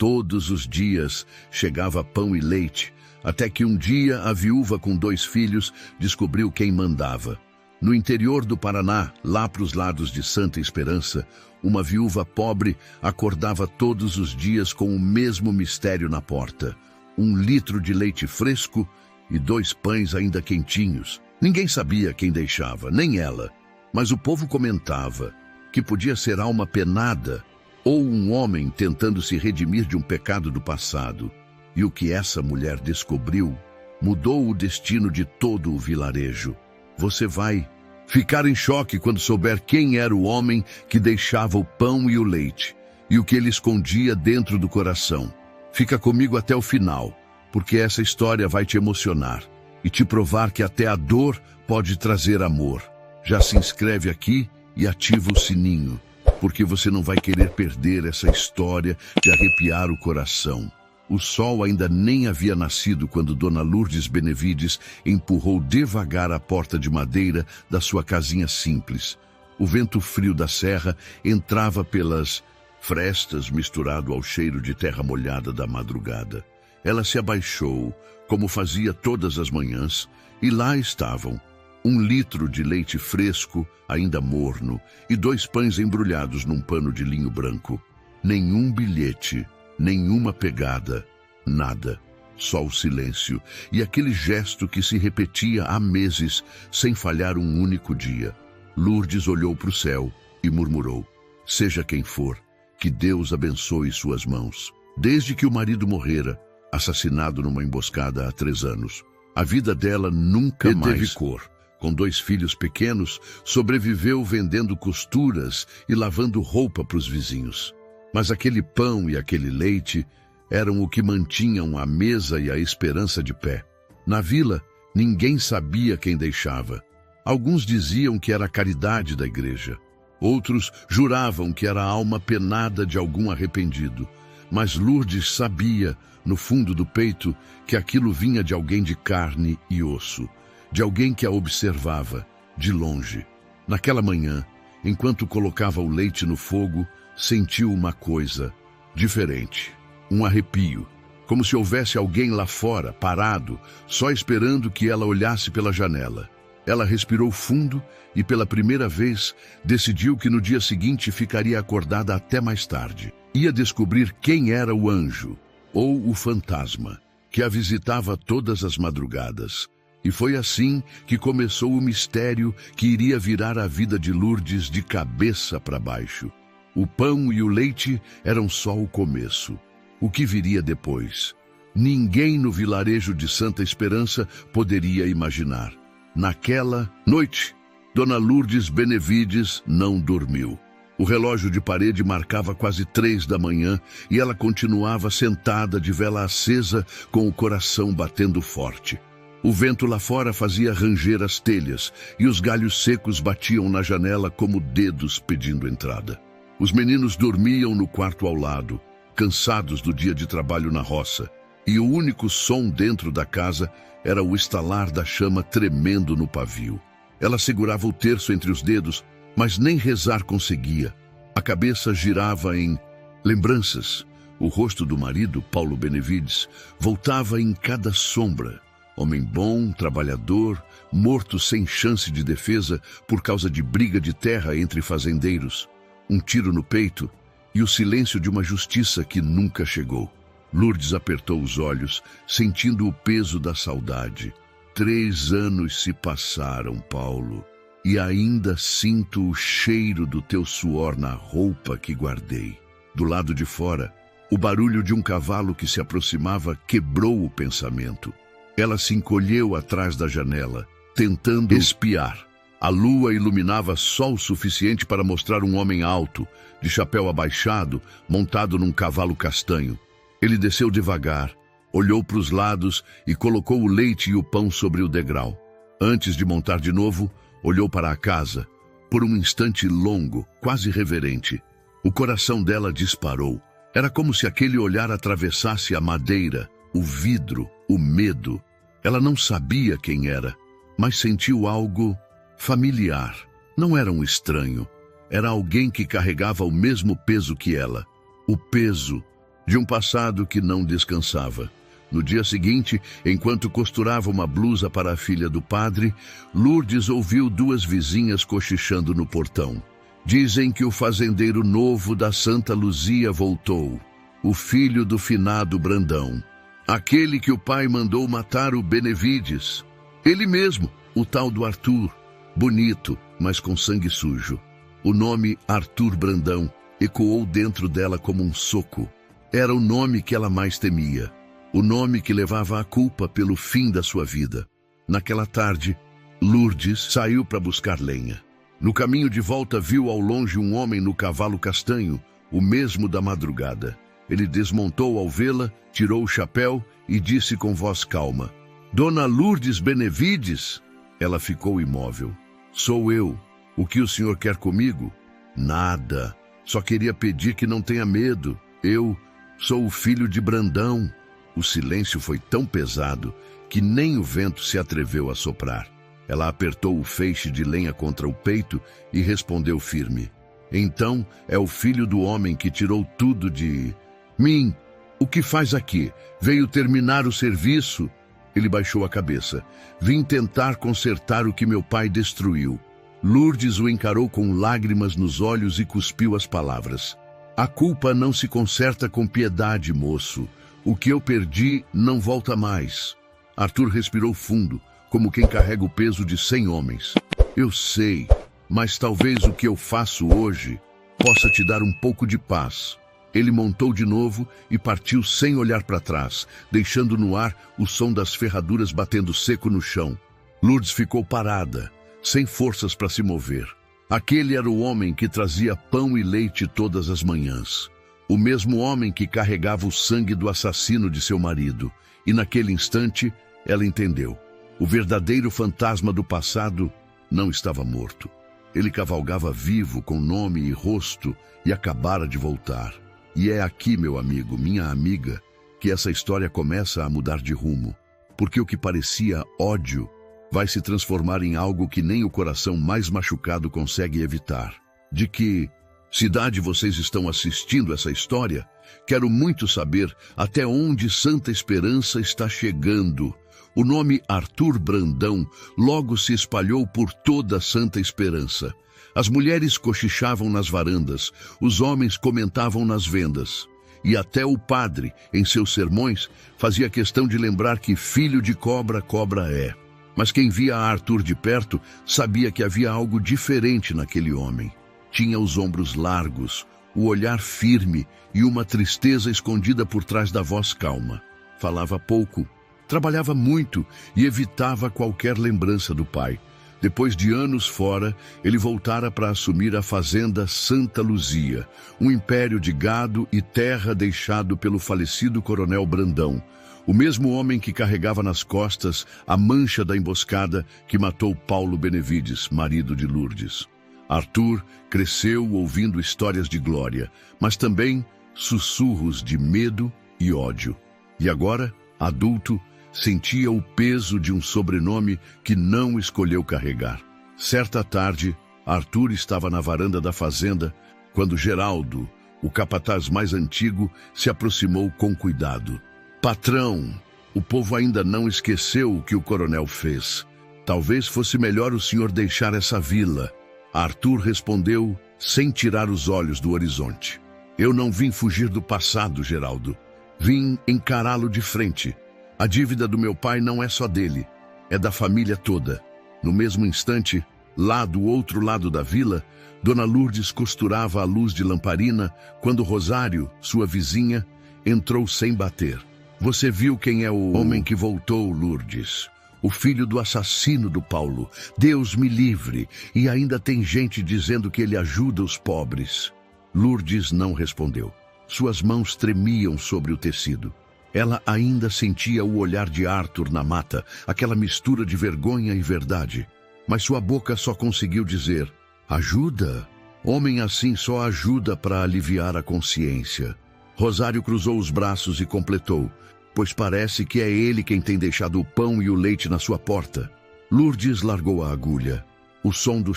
Todos os dias chegava pão e leite, até que um dia a viúva com 2 filhos descobriu quem mandava. No interior do Paraná, lá para os lados de Santa Esperança, uma viúva pobre acordava todos os dias com o mesmo mistério na porta: 1 litro de leite fresco e 2 pães ainda quentinhos. Ninguém sabia quem deixava, nem ela, mas o povo comentava que podia ser alma penada ou um homem tentando se redimir de um pecado do passado. E o que essa mulher descobriu mudou o destino de todo o vilarejo. Você vai ficar em choque quando souber quem era o homem que deixava o pão e o leite, e o que ele escondia dentro do coração. Fica comigo até o final, porque essa história vai te emocionar e te provar que até a dor pode trazer amor. Já se inscreve aqui e ativa o sininho, porque você não vai querer perder essa história de arrepiar o coração. O sol ainda nem havia nascido quando Dona Lourdes Benevides empurrou devagar a porta de madeira da sua casinha simples. O vento frio da serra entrava pelas frestas misturado ao cheiro de terra molhada da madrugada. Ela se abaixou, como fazia todas as manhãs, e lá estavam 1 litro de leite fresco, ainda morno, e 2 pães embrulhados num pano de linho branco. Nenhum bilhete, nenhuma pegada, nada. Só o silêncio e aquele gesto que se repetia há meses, sem falhar um único dia. Lourdes olhou para o céu e murmurou: seja quem for, que Deus abençoe suas mãos. Desde que o marido morrera, assassinado numa emboscada há 3 anos, a vida dela nunca mais teve cor. Com 2 filhos pequenos, sobreviveu vendendo costuras e lavando roupa para os vizinhos. Mas aquele pão e aquele leite eram o que mantinham a mesa e a esperança de pé. Na vila, ninguém sabia quem deixava. Alguns diziam que era a caridade da igreja. Outros juravam que era a alma penada de algum arrependido. Mas Lourdes sabia, no fundo do peito, que aquilo vinha de alguém de carne e osso, de alguém que a observava, de longe. Naquela manhã, enquanto colocava o leite no fogo, sentiu uma coisa diferente, um arrepio, como se houvesse alguém lá fora, parado, só esperando que ela olhasse pela janela. Ela respirou fundo e, pela primeira vez, decidiu que no dia seguinte ficaria acordada até mais tarde. Ia descobrir quem era o anjo, ou o fantasma, que a visitava todas as madrugadas. E foi assim que começou o mistério que iria virar a vida de Lourdes de cabeça para baixo. O pão e o leite eram só o começo. O que viria depois? Ninguém no vilarejo de Santa Esperança poderia imaginar. Naquela noite, Dona Lourdes Benevides não dormiu. O relógio de parede marcava quase 3 da manhã e ela continuava sentada de vela acesa com o coração batendo forte. O vento lá fora fazia ranger as telhas e os galhos secos batiam na janela como dedos pedindo entrada. Os meninos dormiam no quarto ao lado, cansados do dia de trabalho na roça, e o único som dentro da casa era o estalar da chama tremendo no pavio. Ela segurava o terço entre os dedos, mas nem rezar conseguia. A cabeça girava em lembranças. O rosto do marido, Paulo Benevides, voltava em cada sombra. Homem bom, trabalhador, morto sem chance de defesa por causa de briga de terra entre fazendeiros. Um tiro no peito e o silêncio de uma justiça que nunca chegou. Lourdes apertou os olhos, sentindo o peso da saudade. 3 anos se passaram, Paulo, e ainda sinto o cheiro do teu suor na roupa que guardei. Do lado de fora, o barulho de um cavalo que se aproximava quebrou o pensamento. Ela se encolheu atrás da janela, tentando espiar. A lua iluminava só o suficiente para mostrar um homem alto, de chapéu abaixado, montado num cavalo castanho. Ele desceu devagar, olhou para os lados e colocou o leite e o pão sobre o degrau. Antes de montar de novo, olhou para a casa. Por um instante longo, quase reverente, o coração dela disparou. Era como se aquele olhar atravessasse a madeira, o vidro, o medo. Ela não sabia quem era, mas sentiu algo familiar. Não era um estranho. Era alguém que carregava o mesmo peso que ela. O peso de um passado que não descansava. No dia seguinte, enquanto costurava uma blusa para a filha do padre, Lourdes ouviu duas vizinhas cochichando no portão. Dizem que o fazendeiro novo da Santa Luzia voltou, o filho do finado Brandão. Aquele que o pai mandou matar o Benevides. Ele mesmo, o tal do Arthur, bonito, mas com sangue sujo. O nome Arthur Brandão ecoou dentro dela como um soco. Era o nome que ela mais temia. O nome que levava a culpa pelo fim da sua vida. Naquela tarde, Lourdes saiu para buscar lenha. No caminho de volta viu ao longe um homem no cavalo castanho, o mesmo da madrugada. Ele desmontou ao vê-la, tirou o chapéu e disse com voz calma: Dona Lourdes Benevides? Ela ficou imóvel. Sou eu. O que o senhor quer comigo? Nada. Só queria pedir que não tenha medo. Eu sou o filho de Brandão. O silêncio foi tão pesado que nem o vento se atreveu a soprar. Ela apertou o feixe de lenha contra o peito e respondeu firme: Então é o filho do homem que tirou tudo de mim. O que faz aqui? Veio terminar o serviço? Ele baixou a cabeça. Vim tentar consertar o que meu pai destruiu. Lourdes o encarou com lágrimas nos olhos e cuspiu as palavras. A culpa não se conserta com piedade, moço. O que eu perdi não volta mais. Arthur respirou fundo, como quem carrega o peso de 100 homens. Eu sei, mas talvez o que eu faço hoje possa te dar um pouco de paz. Ele montou de novo e partiu sem olhar para trás, deixando no ar o som das ferraduras batendo seco no chão. Lourdes ficou parada, sem forças para se mover. Aquele era o homem que trazia pão e leite todas as manhãs. O mesmo homem que carregava o sangue do assassino de seu marido. E naquele instante, ela entendeu. O verdadeiro fantasma do passado não estava morto. Ele cavalgava vivo, com nome e rosto, e acabara de voltar. E é aqui, meu amigo, minha amiga, que essa história começa a mudar de rumo. Porque o que parecia ódio vai se transformar em algo que nem o coração mais machucado consegue evitar. De que cidade vocês estão assistindo essa história? Quero muito saber até onde Santa Esperança está chegando. O nome Arthur Brandão logo se espalhou por toda Santa Esperança. As mulheres cochichavam nas varandas, os homens comentavam nas vendas. E até o padre, em seus sermões, fazia questão de lembrar que filho de cobra, cobra é. Mas quem via Arthur de perto sabia que havia algo diferente naquele homem. Tinha os ombros largos, o olhar firme e uma tristeza escondida por trás da voz calma. Falava pouco, trabalhava muito e evitava qualquer lembrança do pai. Depois de anos fora, ele voltara para assumir a fazenda Santa Luzia, um império de gado e terra deixado pelo falecido coronel Brandão, o mesmo homem que carregava nas costas a mancha da emboscada que matou Paulo Benevides, marido de Lourdes. Arthur cresceu ouvindo histórias de glória, mas também sussurros de medo e ódio. E agora, adulto, sentia o peso de um sobrenome que não escolheu carregar. Certa tarde, Arthur estava na varanda da fazenda quando Geraldo, o capataz mais antigo, se aproximou com cuidado. Patrão, o povo ainda não esqueceu o que o coronel fez. Talvez fosse melhor o senhor deixar essa vila. Arthur respondeu sem tirar os olhos do horizonte. Eu não vim fugir do passado, Geraldo. Vim encará-lo de frente. A dívida do meu pai não é só dele, é da família toda. No mesmo instante, lá do outro lado da vila, Dona Lourdes costurava a luz de lamparina quando Rosário, sua vizinha, entrou sem bater. Você viu quem é o homem que voltou, Lourdes? O filho do assassino do Paulo. Deus me livre. E ainda tem gente dizendo que ele ajuda os pobres. Lourdes não respondeu. Suas mãos tremiam sobre o tecido. Ela ainda sentia o olhar de Arthur na mata, aquela mistura de vergonha e verdade. Mas sua boca só conseguiu dizer: ajuda? Homem assim só ajuda para aliviar a consciência. Rosário cruzou os braços e completou: pois parece que é ele quem tem deixado o pão e o leite na sua porta. Lourdes largou a agulha. O som do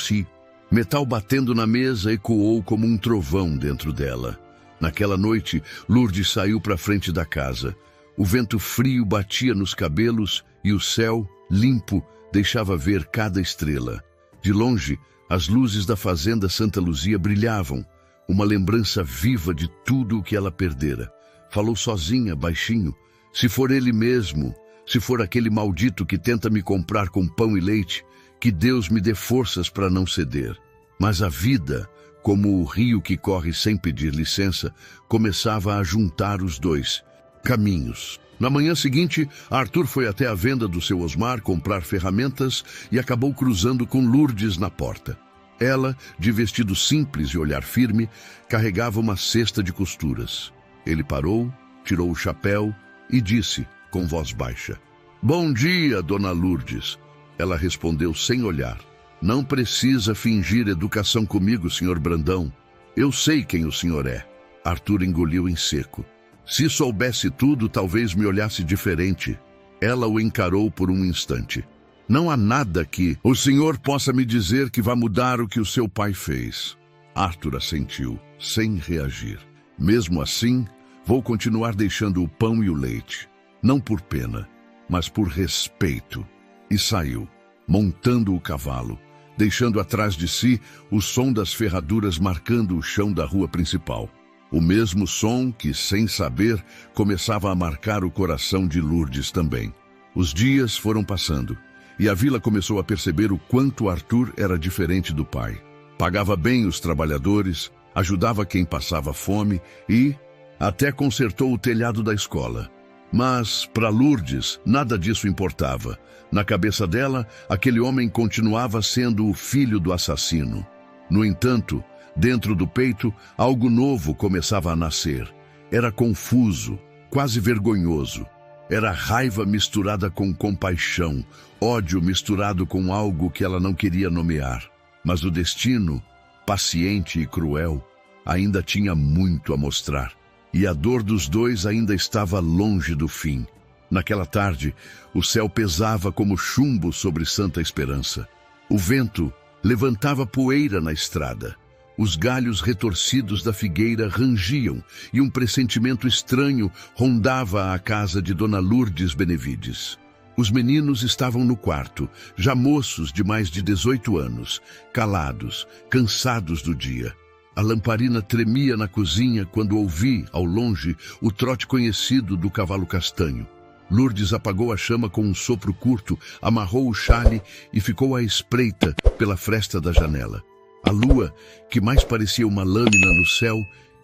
metal batendo na mesa ecoou como um trovão dentro dela. Naquela noite, Lourdes saiu para a frente da casa. O vento frio batia nos cabelos e o céu, limpo, deixava ver cada estrela. De longe, as luzes da fazenda Santa Luzia brilhavam, uma lembrança viva de tudo o que ela perdera. Falou sozinha, baixinho: se for ele mesmo, se for aquele maldito que tenta me comprar com pão e leite, que Deus me dê forças para não ceder. Mas a vida, como o rio que corre sem pedir licença, começava a juntar os dois caminhos. Na manhã seguinte, Arthur foi até a venda do seu Osmar comprar ferramentas e acabou cruzando com Lourdes na porta. Ela, de vestido simples e olhar firme, carregava uma cesta de costuras. Ele parou, tirou o chapéu e disse, com voz baixa: "Bom dia, dona Lourdes." Ela respondeu sem olhar: "Não precisa fingir educação comigo, senhor Brandão. Eu sei quem o senhor é." Arthur engoliu em seco. Se soubesse tudo, talvez me olhasse diferente. Ela o encarou por um instante. "Não há nada que o senhor possa me dizer que vá mudar o que o seu pai fez." Arthur assentiu, sem reagir. "Mesmo assim, vou continuar deixando o pão e o leite. Não por pena, mas por respeito." E saiu, montando o cavalo, deixando atrás de si o som das ferraduras marcando o chão da rua principal. O mesmo som que, sem saber, começava a marcar o coração de Lourdes também. Os dias foram passando, e a vila começou a perceber o quanto Arthur era diferente do pai. Pagava bem os trabalhadores, ajudava quem passava fome e até consertou o telhado da escola. Mas, para Lourdes, nada disso importava. Na cabeça dela, aquele homem continuava sendo o filho do assassino. No entanto, dentro do peito, algo novo começava a nascer. Era confuso, quase vergonhoso. Era raiva misturada com compaixão, ódio misturado com algo que ela não queria nomear. Mas o destino, paciente e cruel, ainda tinha muito a mostrar. E a dor dos dois ainda estava longe do fim. Naquela tarde, o céu pesava como chumbo sobre Santa Esperança. O vento levantava poeira na estrada. Os galhos retorcidos da figueira rangiam e um pressentimento estranho rondava a casa de Dona Lourdes Benevides. Os meninos estavam no quarto, já moços de mais de 18 anos, calados, cansados do dia. A lamparina tremia na cozinha quando ouvi, ao longe, o trote conhecido do cavalo castanho. Lourdes apagou a chama com um sopro curto, amarrou o chale e ficou à espreita pela fresta da janela. A lua, que mais parecia uma lâmina no céu,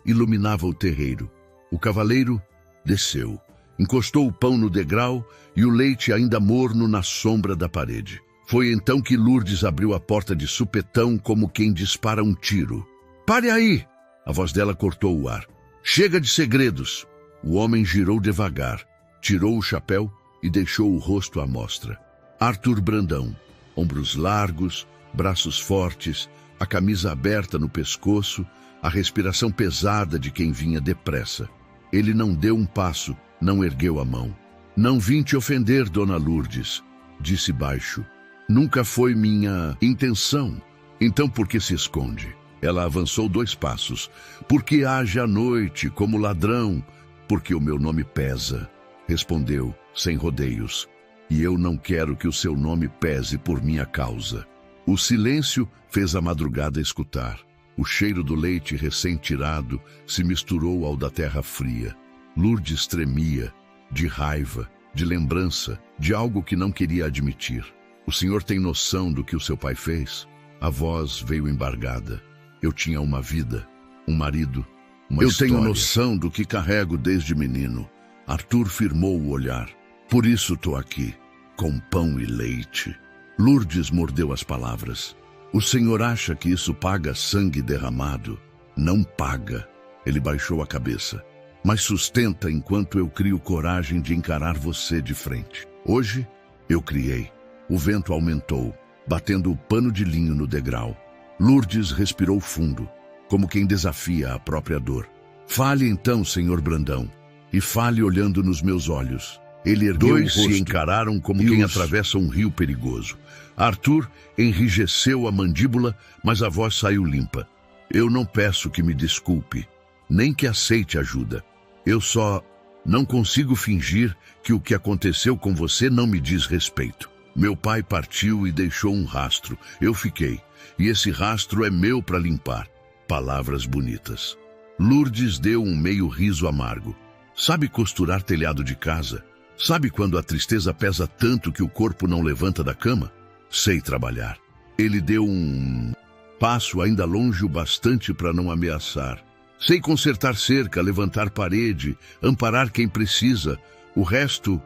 iluminava o terreiro. O cavaleiro desceu, encostou o pão no degrau e o leite ainda morno na sombra da parede. Foi então que Lourdes abriu a porta de supetão como quem dispara um tiro. "Pare aí!" A voz dela cortou o ar. "Chega de segredos!" O homem girou devagar, tirou o chapéu e deixou o rosto à mostra. Arthur Brandão, ombros largos, braços fortes, a camisa aberta no pescoço, a respiração pesada de quem vinha depressa. Ele não deu um passo, não ergueu a mão. "Não vim te ofender, dona Lourdes", disse baixo. "Nunca foi minha intenção. Então por que se esconde?" Ela avançou 2 passos. "Porque age à noite como ladrão, porque o meu nome pesa", respondeu, sem rodeios. "E eu não quero que o seu nome pese por minha causa." O silêncio fez a madrugada escutar. O cheiro do leite recém-tirado se misturou ao da terra fria. Lourdes tremia, de raiva, de lembrança, de algo que não queria admitir. "O senhor tem noção do que o seu pai fez?" A voz veio embargada. "Eu tinha uma vida, um marido, uma história." "Eu tenho noção do que carrego desde menino." Arthur firmou o olhar. "Por isso estou aqui, com pão e leite." Lourdes mordeu as palavras. "O senhor acha que isso paga sangue derramado?" "Não paga." Ele baixou a cabeça. "Mas sustenta enquanto eu crio coragem de encarar você de frente." Hoje, eu criei. O vento aumentou, batendo o pano de linho no degrau. Lourdes respirou fundo, como quem desafia a própria dor. "Fale então, senhor Brandão, e fale olhando nos meus olhos." Ele ergueu o rosto. Dois se encararam como quem atravessa um rio perigoso. Arthur enrijeceu a mandíbula, mas a voz saiu limpa. "Eu não peço que me desculpe. nem que aceite ajuda. Eu só não consigo fingir que o que aconteceu com você não me diz respeito. Meu pai partiu e deixou um rastro. Eu fiquei. E esse rastro é meu para limpar. Palavras bonitas. Lourdes deu um meio riso amargo. Sabe costurar telhado de casa? Sabe quando a tristeza pesa tanto que o corpo não levanta da cama? Sei trabalhar. Ele deu um passo ainda longe o bastante para não ameaçar. Sei consertar cerca, levantar parede, amparar quem precisa. O resto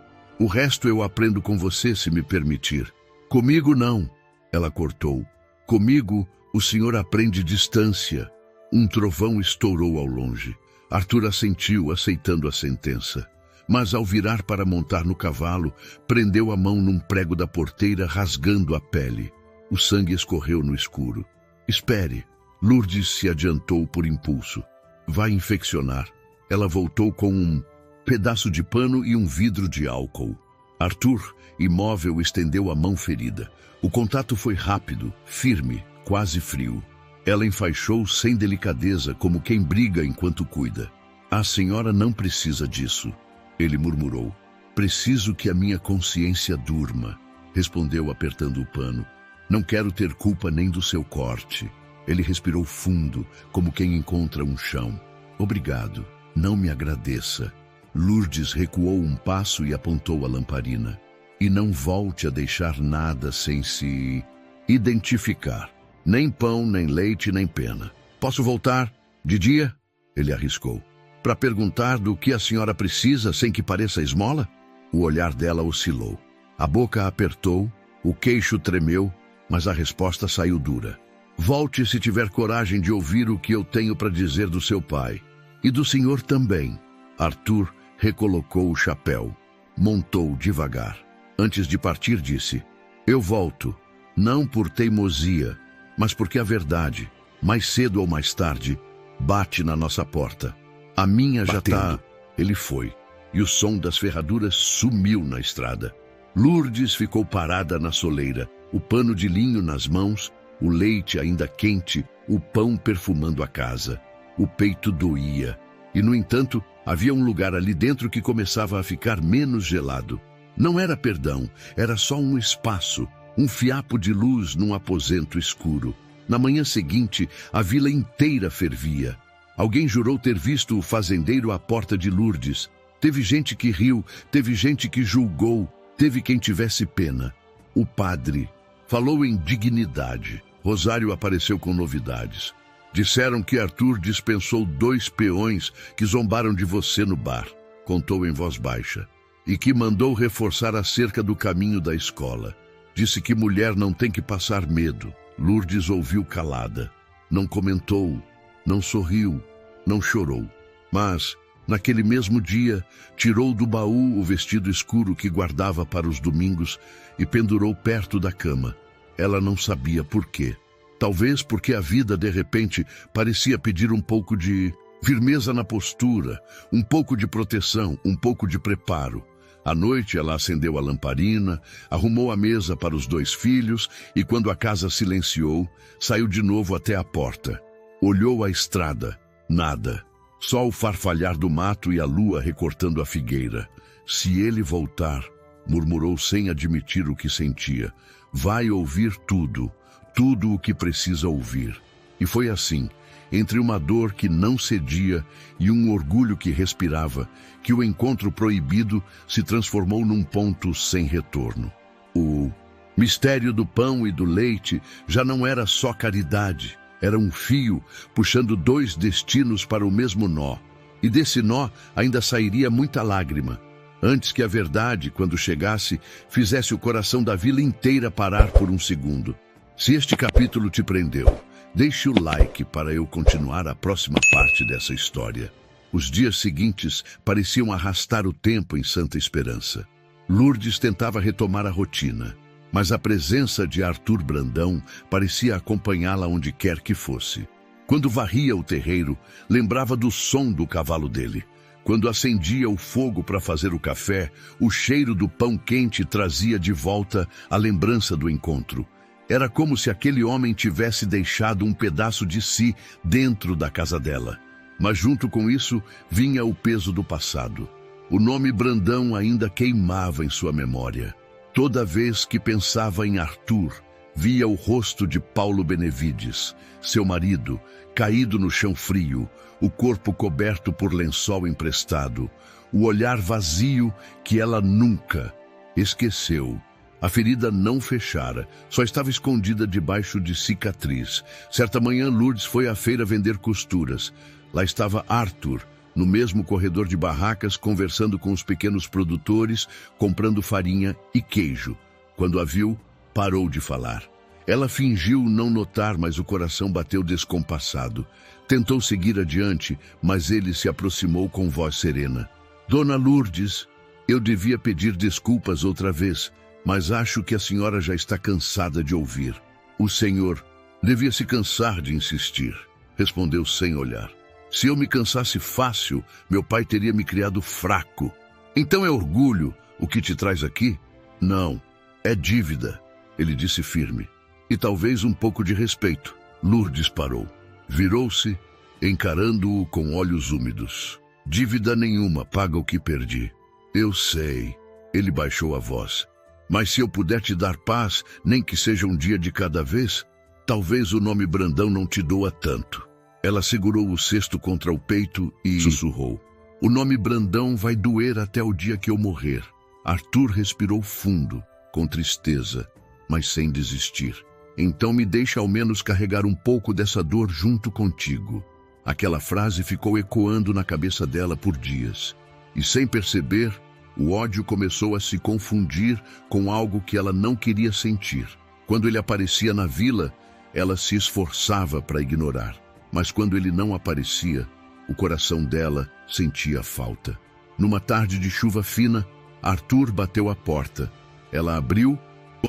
eu aprendo com você, se me permitir. Comigo não, ela cortou. Comigo o senhor aprende distância. Um trovão estourou ao longe. Arthur assentiu, aceitando a sentença. Mas ao virar para montar no cavalo, prendeu a mão num prego da porteira, rasgando a pele. O sangue escorreu no escuro. Espere. Lourdes se adiantou por impulso. Vai infeccionar. Ela voltou com um pedaço de pano e um vidro de álcool. Arthur, imóvel, estendeu a mão ferida. O contato foi rápido, firme, quase frio. Ela enfaixou sem delicadeza, como quem briga enquanto cuida. A senhora não precisa disso, ele murmurou. Preciso que a minha consciência durma, respondeu apertando o pano. Não quero ter culpa nem do seu corte. Ele respirou fundo, como quem encontra um chão. Obrigado, não me agradeça. Lourdes recuou um passo e apontou a lamparina. E não volte a deixar nada sem se identificar. Nem pão, nem leite, nem pena. Posso voltar? De dia? Ele arriscou. Para perguntar do que a senhora precisa sem que pareça esmola? O olhar dela oscilou. A boca apertou, o queixo tremeu, mas a resposta saiu dura. Volte se tiver coragem de ouvir o que eu tenho para dizer do seu pai. E do senhor também. Arthur recolocou o chapéu. Montou devagar. Antes de partir, disse: eu volto, não por teimosia, mas porque a verdade, mais cedo ou mais tarde, bate na nossa porta. A minha já tá... Ele foi, e o som das ferraduras sumiu na estrada. Lourdes ficou parada na soleira, o pano de linho nas mãos, o leite ainda quente, o pão perfumando a casa. O peito doía, e no entanto, havia um lugar ali dentro que começava a ficar menos gelado. Não era perdão, era só um espaço, um fiapo de luz num aposento escuro. Na manhã seguinte, a vila inteira fervia. Alguém jurou ter visto o fazendeiro à porta de Lourdes. Teve gente que riu, teve gente que julgou, teve quem tivesse pena. O padre falou em dignidade. Rosário apareceu com novidades. Disseram que Arthur dispensou 2 peões que zombaram de você no bar, contou em voz baixa, e que mandou reforçar a cerca do caminho da escola. Disse que mulher não tem que passar medo. Lourdes ouviu calada. Não comentou, não sorriu, não chorou. Mas, naquele mesmo dia, tirou do baú o vestido escuro que guardava para os domingos e pendurou perto da cama. Ela não sabia por quê. Talvez porque a vida, de repente, parecia pedir um pouco de firmeza na postura, um pouco de proteção, um pouco de preparo. À noite, ela acendeu a lamparina, arrumou a mesa para os 2 filhos e, quando a casa silenciou, saiu de novo até a porta. Olhou a estrada. Nada. Só o farfalhar do mato e a lua recortando a figueira. Se ele voltar, murmurou sem admitir o que sentia, vai ouvir tudo. Tudo o que precisa ouvir. E foi assim, entre uma dor que não cedia e um orgulho que respirava, que o encontro proibido se transformou num ponto sem retorno. O mistério do pão e do leite já não era só caridade, era um fio puxando 2 destinos para o mesmo nó. E desse nó ainda sairia muita lágrima, antes que a verdade, quando chegasse, fizesse o coração da vila inteira parar por um segundo. Se este capítulo te prendeu, deixe o like para eu continuar a próxima parte dessa história. Os dias seguintes pareciam arrastar o tempo em Santa Esperança. Lourdes tentava retomar a rotina, mas a presença de Arthur Brandão parecia acompanhá-la onde quer que fosse. Quando varria o terreiro, lembrava do som do cavalo dele. Quando acendia o fogo para fazer o café, o cheiro do pão quente trazia de volta a lembrança do encontro. Era como se aquele homem tivesse deixado um pedaço de si dentro da casa dela. Mas junto com isso vinha o peso do passado. O nome Brandão ainda queimava em sua memória. Toda vez que pensava em Arthur, via o rosto de Paulo Benevides, seu marido, caído no chão frio, o corpo coberto por lençol emprestado, o olhar vazio que ela nunca esqueceu. A ferida não fechara, só estava escondida debaixo de cicatriz. Certa manhã, Lourdes foi à feira vender costuras. Lá estava Arthur, no mesmo corredor de barracas, conversando com os pequenos produtores, comprando farinha e queijo. Quando a viu, parou de falar. Ela fingiu não notar, mas o coração bateu descompassado. Tentou seguir adiante, mas ele se aproximou com voz serena. Dona Lourdes, eu devia pedir desculpas outra vez, mas acho que a senhora já está cansada de ouvir. O senhor devia se cansar de insistir, respondeu sem olhar. Se eu me cansasse fácil, meu pai teria me criado fraco. Então é orgulho o que te traz aqui? Não, é dívida, ele disse firme. E talvez um pouco de respeito. Lourdes parou. Virou-se, encarando-o com olhos úmidos. Dívida nenhuma paga o que perdi. Eu sei, ele baixou a voz. Mas se eu puder te dar paz, nem que seja um dia de cada vez, talvez o nome Brandão não te doa tanto. Ela segurou o cesto contra o peito e sussurrou. O nome Brandão vai doer até o dia que eu morrer. Arthur respirou fundo, com tristeza, mas sem desistir. Então me deixa ao menos carregar um pouco dessa dor junto contigo. Aquela frase ficou ecoando na cabeça dela por dias. E sem perceber, o ódio começou a se confundir com algo que ela não queria sentir. Quando ele aparecia na vila, ela se esforçava para ignorar. Mas quando ele não aparecia, o coração dela sentia falta. Numa tarde de chuva fina, Arthur bateu à porta. Ela abriu,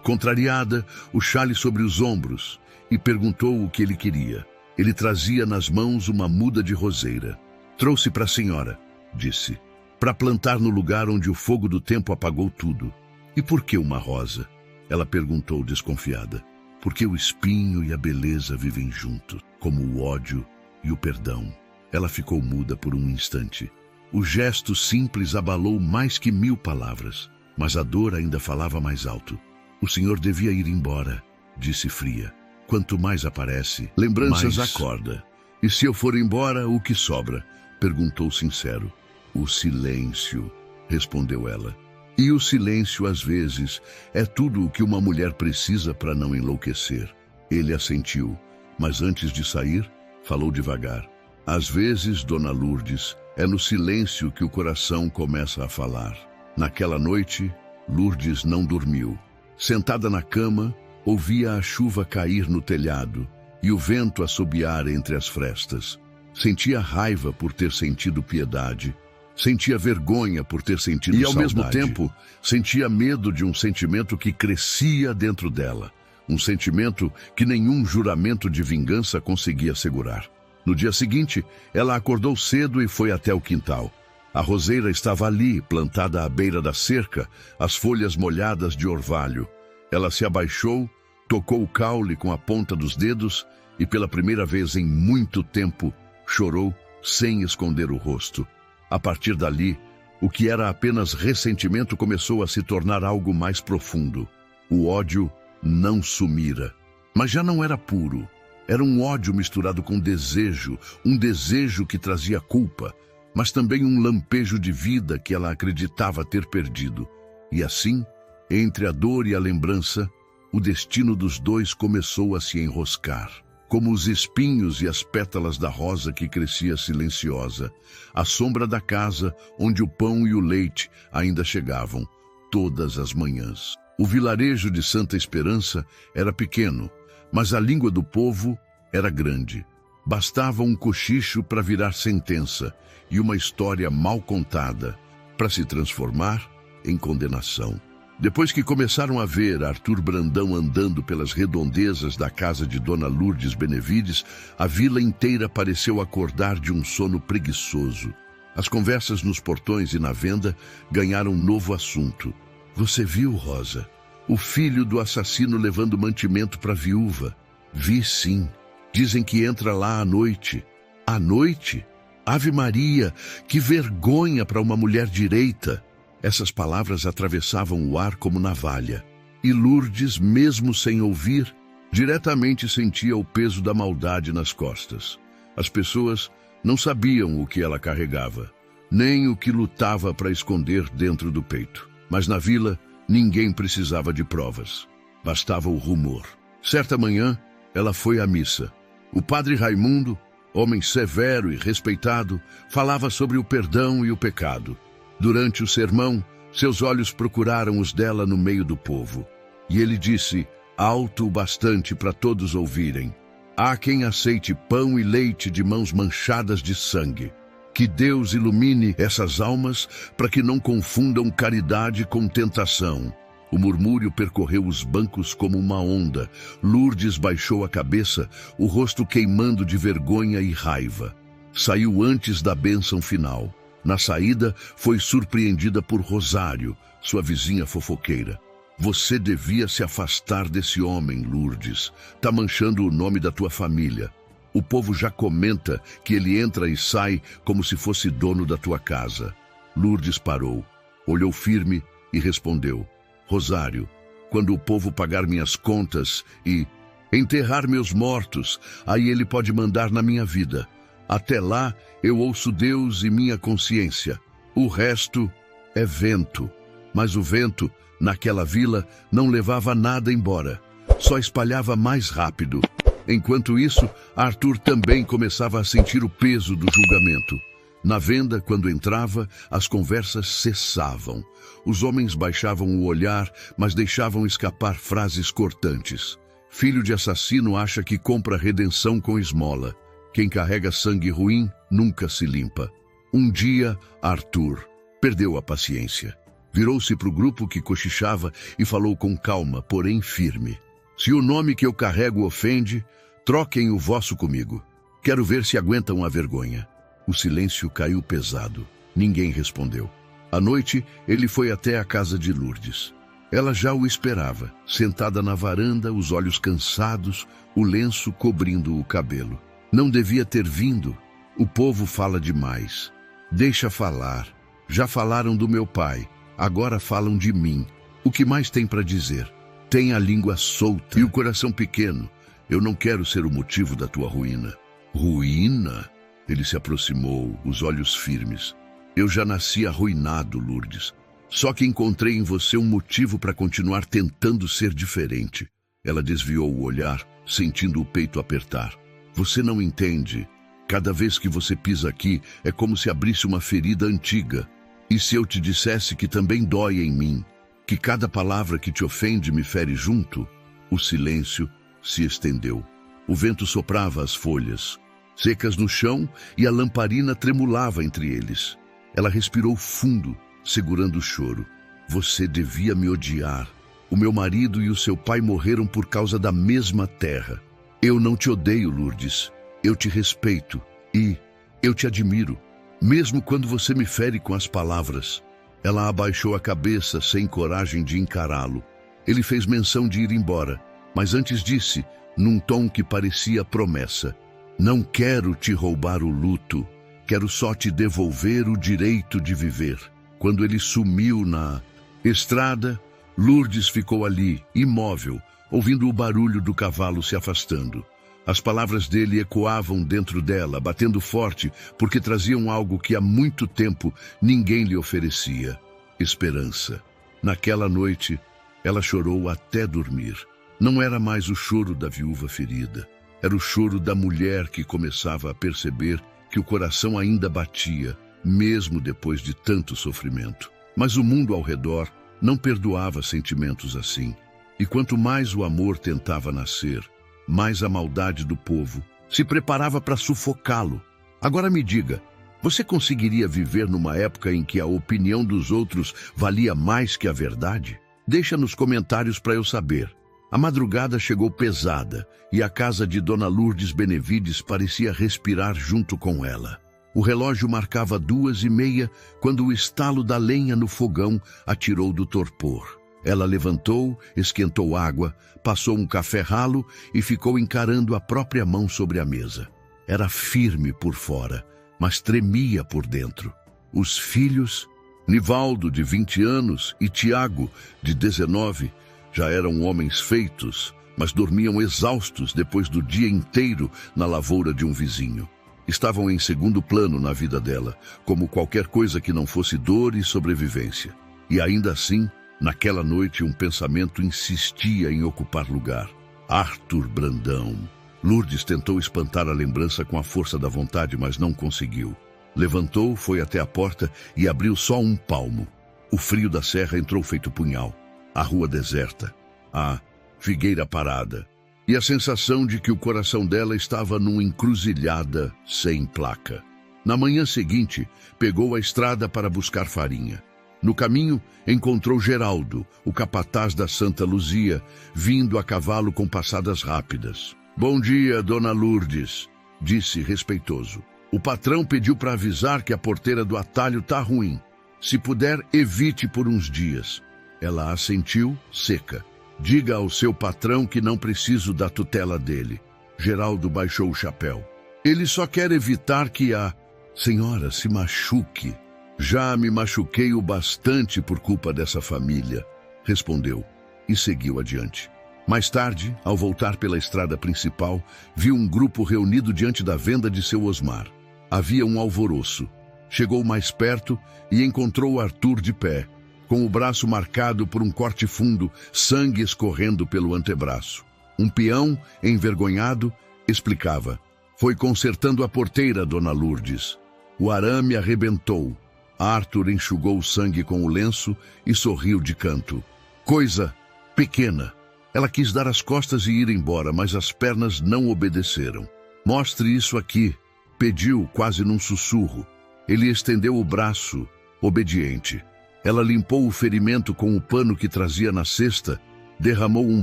contrariada, o xale sobre os ombros, e perguntou o que ele queria. Ele trazia nas mãos uma muda de roseira. Trouxe para a senhora, disse, para plantar no lugar onde o fogo do tempo apagou tudo. E por que uma rosa? Ela perguntou desconfiada. Porque o espinho e a beleza vivem juntos, como o ódio e o perdão. Ela ficou muda por um instante. O gesto simples abalou mais que 1000 palavras, mas a dor ainda falava mais alto. O senhor devia ir embora, disse fria. Quanto mais aparece, lembranças acorda. E se eu for embora, o que sobra? Perguntou sincero. O silêncio, respondeu ela. E o silêncio, às vezes, é tudo o que uma mulher precisa para não enlouquecer. Ele assentiu, mas antes de sair, falou devagar. Às vezes, Dona Lourdes, é no silêncio que o coração começa a falar. Naquela noite, Lourdes não dormiu. Sentada na cama, ouvia a chuva cair no telhado e o vento assobiar entre as frestas. Sentia raiva por ter sentido piedade. Sentia vergonha por ter sentido saudade. E, ao mesmo tempo, sentia medo de um sentimento que crescia dentro dela. Um sentimento que nenhum juramento de vingança conseguia segurar. No dia seguinte, ela acordou cedo e foi até o quintal. A roseira estava ali, plantada à beira da cerca, as folhas molhadas de orvalho. Ela se abaixou, tocou o caule com a ponta dos dedos e, pela primeira vez em muito tempo, chorou sem esconder o rosto. A partir dali, o que era apenas ressentimento começou a se tornar algo mais profundo. O ódio não sumira, mas já não era puro. Era um ódio misturado com desejo, um desejo que trazia culpa, mas também um lampejo de vida que ela acreditava ter perdido. E assim, entre a dor e a lembrança, o destino dos dois começou a se enroscar. Como os espinhos e as pétalas da rosa que crescia silenciosa, à sombra da casa onde o pão e o leite ainda chegavam, todas as manhãs. O vilarejo de Santa Esperança era pequeno, mas a língua do povo era grande. Bastava um cochicho para virar sentença e uma história mal contada para se transformar em condenação. Depois que começaram a ver Arthur Brandão andando pelas redondezas da casa de Dona Lourdes Benevides, a vila inteira pareceu acordar de um sono preguiçoso. As conversas nos portões e na venda ganharam um novo assunto. Você viu, Rosa? O filho do assassino levando mantimento para a viúva. Vi sim. Dizem que entra lá à noite. À noite? Ave Maria, que vergonha para uma mulher direita! Essas palavras atravessavam o ar como navalha. E Lourdes, mesmo sem ouvir, diretamente sentia o peso da maldade nas costas. As pessoas não sabiam o que ela carregava, nem o que lutava para esconder dentro do peito. Mas na vila, ninguém precisava de provas. Bastava o rumor. Certa manhã, ela foi à missa. O padre Raimundo, homem severo e respeitado, falava sobre o perdão e o pecado. Durante o sermão, seus olhos procuraram os dela no meio do povo. E ele disse, alto o bastante para todos ouvirem: há quem aceite pão e leite de mãos manchadas de sangue. Que Deus ilumine essas almas para que não confundam caridade com tentação. O murmúrio percorreu os bancos como uma onda. Lourdes baixou a cabeça, o rosto queimando de vergonha e raiva. Saiu antes da bênção final. Na saída, foi surpreendida por Rosário, sua vizinha fofoqueira. Você devia se afastar desse homem, Lourdes. Tá manchando o nome da tua família. O povo já comenta que ele entra e sai como se fosse dono da tua casa. Lourdes parou, olhou firme e respondeu: Rosário, quando o povo pagar minhas contas e enterrar meus mortos, aí ele pode mandar na minha vida. Até lá, eu ouço Deus e minha consciência. O resto é vento. Mas o vento, naquela vila, não levava nada embora. Só espalhava mais rápido. Enquanto isso, Arthur também começava a sentir o peso do julgamento. Na venda, quando entrava, as conversas cessavam. Os homens baixavam o olhar, mas deixavam escapar frases cortantes. Filho de assassino acha que compra redenção com esmola. Quem carrega sangue ruim nunca se limpa. Um dia, Arthur perdeu a paciência. Virou-se para o grupo que cochichava e falou com calma, porém firme: se o nome que eu carrego ofende, troquem o vosso comigo. Quero ver se aguentam a vergonha. O silêncio caiu pesado. Ninguém respondeu. À noite, ele foi até a casa de Lourdes. Ela já o esperava, sentada na varanda, os olhos cansados, o lenço cobrindo o cabelo. Não devia ter vindo. O povo fala demais. Deixa falar. Já falaram do meu pai. Agora falam de mim. O que mais tem para dizer? Tem a língua solta e o coração pequeno. Eu não quero ser o motivo da tua ruína. Ruína? Ele se aproximou, os olhos firmes. Eu já nasci arruinado, Lourdes. Só que encontrei em você um motivo para continuar tentando ser diferente. Ela desviou o olhar, sentindo o peito apertar. Você não entende. Cada vez que você pisa aqui, é como se abrisse uma ferida antiga. E se eu te dissesse que também dói em mim, que cada palavra que te ofende me fere junto? O silêncio se estendeu. O vento soprava as folhas, secas no chão, e a lamparina tremulava entre eles. Ela respirou fundo, segurando o choro. Você devia me odiar. O meu marido e o seu pai morreram por causa da mesma terra. Eu não te odeio, Lourdes. Eu te respeito e eu te admiro, mesmo quando você me fere com as palavras. Ela abaixou a cabeça sem coragem de encará-lo. Ele fez menção de ir embora, mas antes disse, num tom que parecia promessa: não quero te roubar o luto, quero só te devolver o direito de viver. Quando ele sumiu na estrada, Lourdes ficou ali, imóvel, ouvindo o barulho do cavalo se afastando. As palavras dele ecoavam dentro dela, batendo forte, porque traziam algo que há muito tempo ninguém lhe oferecia: esperança. Naquela noite, ela chorou até dormir. Não era mais o choro da viúva ferida. Era o choro da mulher que começava a perceber que o coração ainda batia, mesmo depois de tanto sofrimento. Mas o mundo ao redor não perdoava sentimentos assim. E quanto mais o amor tentava nascer, mais a maldade do povo se preparava para sufocá-lo. Agora me diga, você conseguiria viver numa época em que a opinião dos outros valia mais que a verdade? Deixa nos comentários para eu saber. A madrugada chegou pesada e a casa de Dona Lourdes Benevides parecia respirar junto com ela. O relógio marcava 2h30 quando o estalo da lenha no fogão a tirou do torpor. Ela levantou, esquentou água, passou um café ralo e ficou encarando a própria mão sobre a mesa. Era firme por fora, mas tremia por dentro. Os filhos, Nivaldo, de 20 anos, e Tiago, de 19, já eram homens feitos, mas dormiam exaustos depois do dia inteiro na lavoura de um vizinho. Estavam em segundo plano na vida dela, como qualquer coisa que não fosse dor e sobrevivência. E ainda assim, naquela noite, um pensamento insistia em ocupar lugar. Arthur Brandão. Lourdes tentou espantar a lembrança com a força da vontade, mas não conseguiu. Levantou, foi até a porta e abriu só um palmo. O frio da serra entrou feito punhal. A rua deserta. A figueira parada. E a sensação de que o coração dela estava numa encruzilhada sem placa. Na manhã seguinte, pegou a estrada para buscar farinha. No caminho, encontrou Geraldo, o capataz da Santa Luzia, vindo a cavalo com passadas rápidas. "Bom dia, dona Lourdes", disse respeitoso. "O patrão pediu para avisar que a porteira do atalho tá ruim. Se puder, evite por uns dias." Ela assentiu, seca. "Diga ao seu patrão que não preciso da tutela dele." Geraldo baixou o chapéu. "Ele só quer evitar que a senhora se machuque." "Já me machuquei o bastante por culpa dessa família", respondeu, e seguiu adiante. Mais tarde, ao voltar pela estrada principal, viu um grupo reunido diante da venda de seu Osmar. Havia um alvoroço. Chegou mais perto e encontrou Arthur de pé, com o braço marcado por um corte fundo, sangue escorrendo pelo antebraço. Um peão, envergonhado, explicava: "Foi consertando a porteira, dona Lourdes. O arame arrebentou." Arthur enxugou o sangue com o lenço e sorriu de canto. "Coisa pequena." Ela quis dar as costas e ir embora, mas as pernas não obedeceram. "Mostre isso aqui", pediu quase num sussurro. Ele estendeu o braço, obediente. Ela limpou o ferimento com o pano que trazia na cesta, derramou um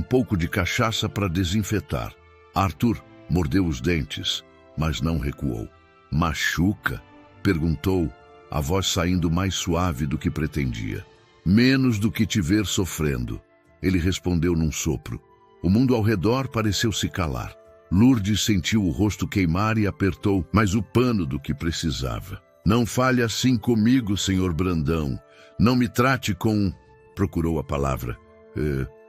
pouco de cachaça para desinfetar. Arthur mordeu os dentes, mas não recuou. "Machuca?" perguntou, a voz saindo mais suave do que pretendia. "Menos do que te ver sofrendo", ele respondeu num sopro. O mundo ao redor pareceu se calar. Lourdes sentiu o rosto queimar e apertou mais o pano do que precisava. "Não fale assim comigo, senhor Brandão. Não me trate com..." Procurou a palavra.